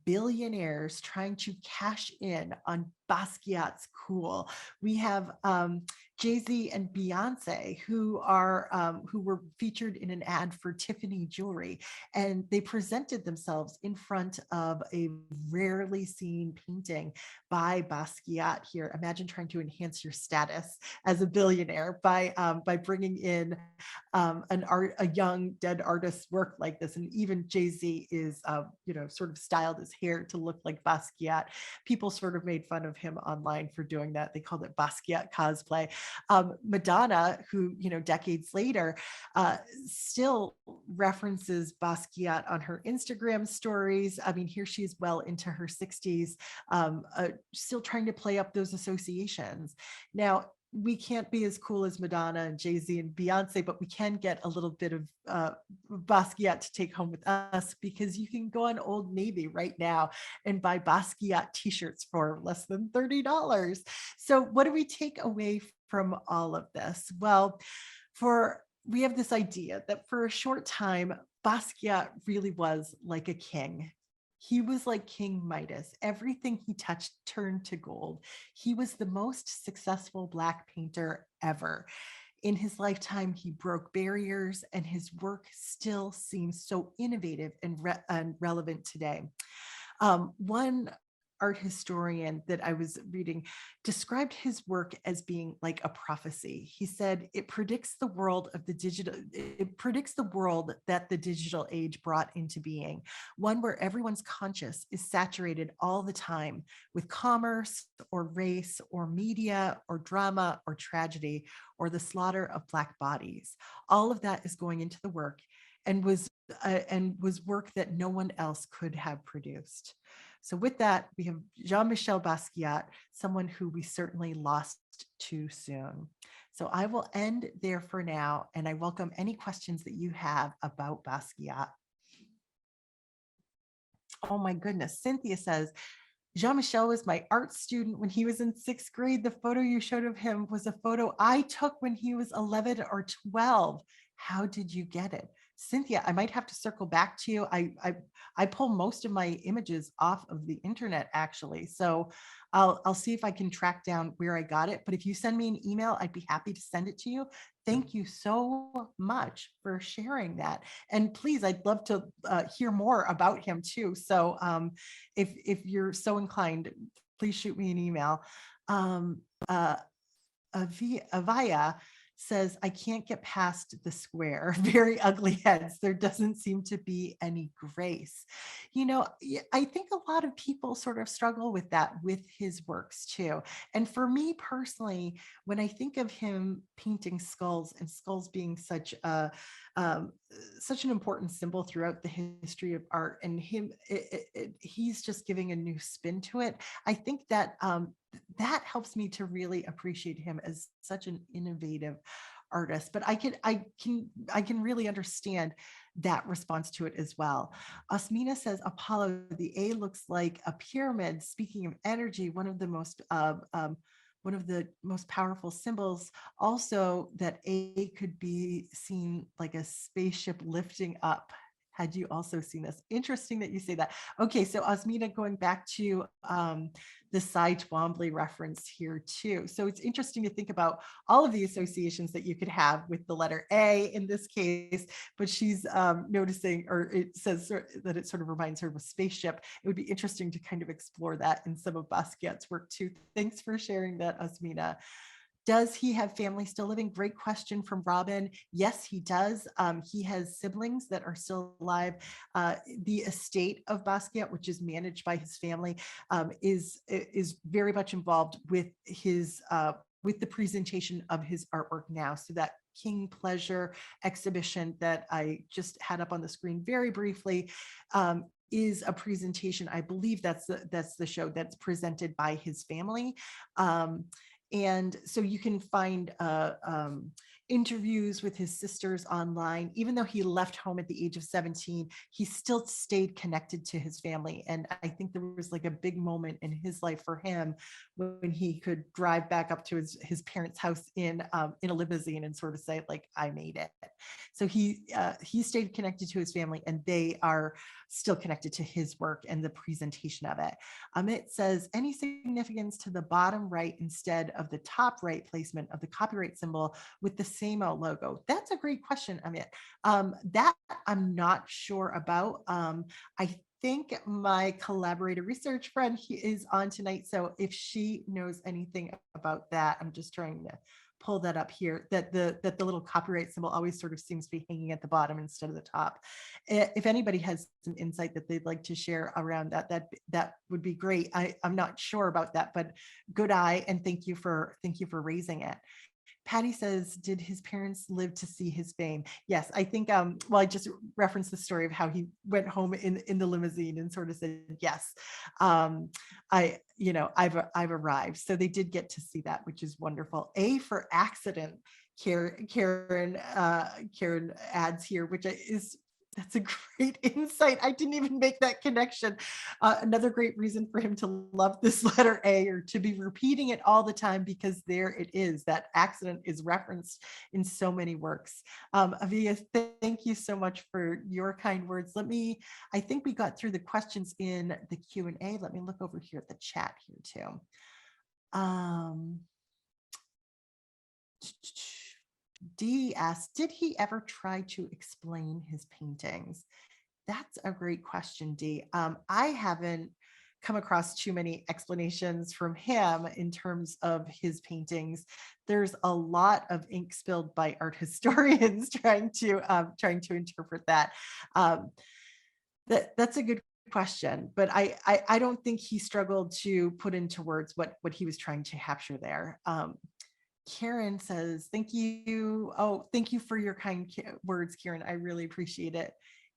billionaires trying to cash in on Basquiat's cool. We have Jay-Z and Beyonce who were featured in an ad for Tiffany jewelry, and they presented themselves in front of a rarely seen painting by Basquiat here. Imagine trying to enhance your status as a billionaire by bringing in a young dead artist's work like this. And even Jay-Z is sort of styled his hair to look like Basquiat. People sort of made fun of him online for doing that. They called it Basquiat cosplay. Madonna, who decades later still references Basquiat on her Instagram stories. I mean, here she is well into her 60s, still trying to play up those associations. Now, we can't be as cool as Madonna and Jay-Z and Beyonce, but we can get a little bit of Basquiat to take home with us, because you can go on Old Navy right now and buy Basquiat t-shirts for less than $30. So what do we take away from all of this? Well, we have this idea that for a short time, Basquiat really was like a king. He was like King Midas. Everything he touched turned to gold. He was the most successful Black painter ever. In his lifetime, he broke barriers, and his work still seems so innovative and relevant today. One art historian that I was reading described his work as being like a prophecy. He said it predicts the world that the digital age brought into being, one where everyone's conscious is saturated all the time with commerce or race or media or drama or tragedy or the slaughter of Black bodies. All of that is going into the work, and was work that no one else could have produced. So with that, we have Jean Michel Basquiat, someone who we certainly lost too soon. So I will end there for now, and I welcome any questions that you have about Basquiat. Oh my goodness, Cynthia says, Jean Michel was my art student when he was in 6th grade. The photo you showed of him was a photo I took when he was 11 or 12. How did you get it? Cynthia, I might have to circle back to you. I pull most of my images off of the internet, actually. So I'll see if I can track down where I got it. But if you send me an email, I'd be happy to send it to you. Thank you so much for sharing that. And please, I'd love to hear more about him too. So if you're so inclined, please shoot me an email. Um, uh, Avaya says, I can't get past the square, very ugly heads. There doesn't seem to be any grace. I think a lot of people sort of struggle with that with his works too. And for me personally, when I think of him painting skulls and skulls being um, such an important symbol throughout the history of art, and he's just giving a new spin to it. I think that that helps me to really appreciate him as such an innovative artist. But I can really understand that response to it as well. Osmina says Apollo, the A looks like a pyramid. Speaking of energy, one of the most powerful symbols. Also, that A could be seen like a spaceship lifting up. Had you also seen this? Interesting that you say that. Okay, so Osmina, going back to the Cy Twombly reference here too. So it's interesting to think about all of the associations that you could have with the letter A in this case, but she's noticing, or it says that it sort of reminds her of a spaceship. It would be interesting to kind of explore that in some of Basquiat's work too. Thanks for sharing that, Osmina. Does he have family still living? Great question from Robin. Yes, he does. He has siblings that are still alive. The estate of Basquiat, which is managed by his family, is very much involved with the presentation of his artwork now. So that King Pleasure exhibition that I just had up on the screen very briefly is a presentation. I believe that's the show that's presented by his family. And so you can find interviews with his sisters online. Even though he left home at the age of 17, he still stayed connected to his family. And I think there was like a big moment in his life for him when he could drive back up to his parents' house in a limousine and sort of say, like, I made it. So he stayed connected to his family, and they are still connected to his work and the presentation of it. It says, any significance to the bottom right instead of the top right placement of the copyright symbol with the same logo? That's a great question, Amit. That I'm not sure about. I think my collaborator research friend is on tonight. So if she knows anything about that, I'm just trying to pull that up here, that the little copyright symbol always sort of seems to be hanging at the bottom instead of the top. If anybody has some insight that they'd like to share around that would be great. I'm not sure about that, but good eye, and thank you for raising it. Patty says, did his parents live to see his fame? Yes, I think, well, I just referenced the story of how he went home in the limousine and sort of said, yes, I've arrived. So they did get to see that, which is wonderful. A for accident, Karen adds here, which is, that's a great insight. I didn't even make that connection. Another great reason for him to love this letter A, or to be repeating it all the time, because there it is. That accident is referenced in so many works. Avia, thank you so much for your kind words. I think we got through the questions in the Q&A. Let me look over here at the chat here too. D asked, did he ever try to explain his paintings? That's a great question, D. I haven't come across too many explanations from him in terms of his paintings. There's a lot of ink spilled by art historians trying to interpret that. That's a good question, but I don't think he struggled to put into words what he was trying to capture there. Karen says, thank you. Oh, thank you for your kind words, Karen. I really appreciate it.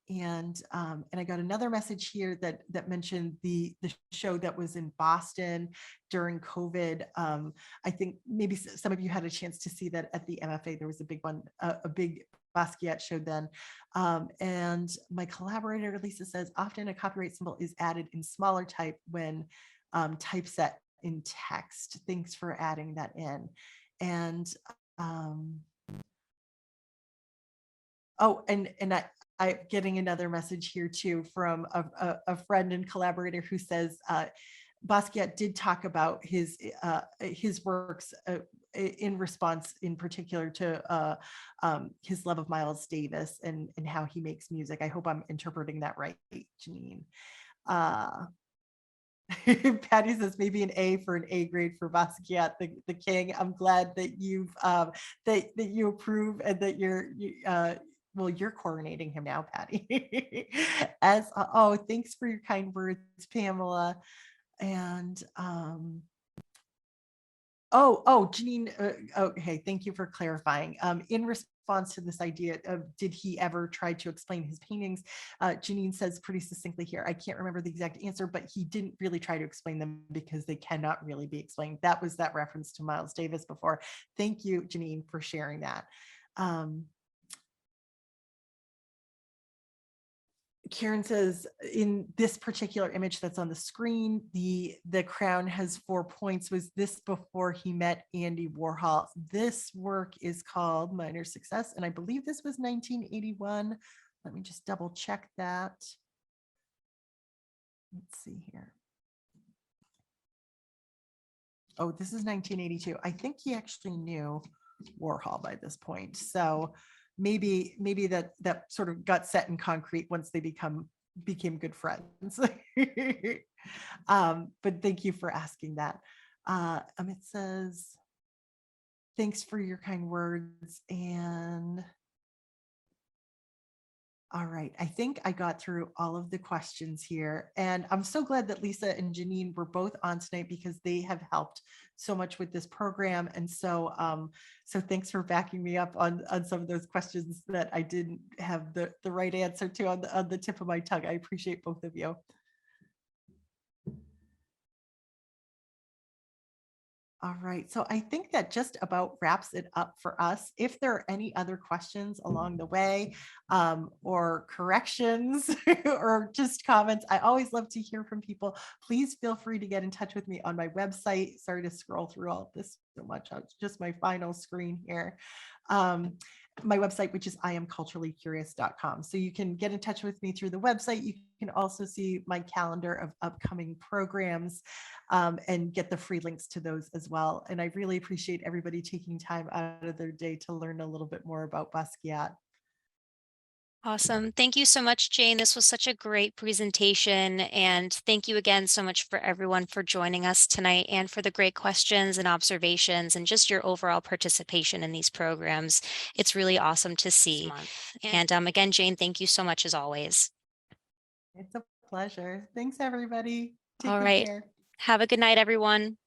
And I got another message here that mentioned the show that was in Boston during COVID. I think maybe some of you had a chance to see that at the MFA. There was a big one, a big Basquiat show then. And my collaborator Lisa says, often a copyright symbol is added in smaller type when typeset in text. Thanks for adding that in. And I'm getting another message here too from a friend and collaborator who says Basquiat did talk about his works in response, in particular, to his love of Miles Davis and how he makes music. I hope I'm interpreting that right, Janine. Patty says maybe an A for an A grade for Basquiat, the king. I'm glad that that you approve and that well, you're coronating him now, Patty. As oh, thanks for your kind words, Pamela. And Janine, okay, thank you for clarifying. In response to this idea of did he ever try to explain his paintings, Janine says pretty succinctly here, I can't remember the exact answer, but he didn't really try to explain them because they cannot really be explained. That was that reference to Miles Davis before. Thank you, Janine, for sharing that. Karen says in this particular image that's on the screen, the crown has 4 points. Was this before he met Andy Warhol? This work is called Minor Success, and I believe this was 1981. Let me just double check that. Let's see here. Oh, this is 1982. I think he actually knew Warhol by this point. So maybe that sort of got set in concrete once they became good friends. But thank you for asking that. Amit says, thanks for your kind words. And all right, I think I got through all of the questions here. And I'm so glad that Lisa and Janine were both on tonight because they have helped so much with this program. And so thanks for backing me up on some of those questions that I didn't have the right answer to on the tip of my tongue. I appreciate both of you. All right, so I think that just about wraps it up for us. If there are any other questions along the way, or corrections or just comments, I always love to hear from people. Please feel free to get in touch with me on my website. Sorry to scroll through all this so much. It's just my final screen here. My website, which is iamculturallycurious.com. So you can get in touch with me through the website. You can also see my calendar of upcoming programs, and get the free links to those as well. And I really appreciate everybody taking time out of their day to learn a little bit more about Basquiat. Awesome. Thank you so much, Jane. This was such a great presentation. And thank you again so much for everyone for joining us tonight and for the great questions and observations and just your overall participation in these programs. It's really awesome to see. And again, Jane, thank you so much as always. It's a pleasure. Thanks, everybody. Take All good right. care. Have a good night, everyone.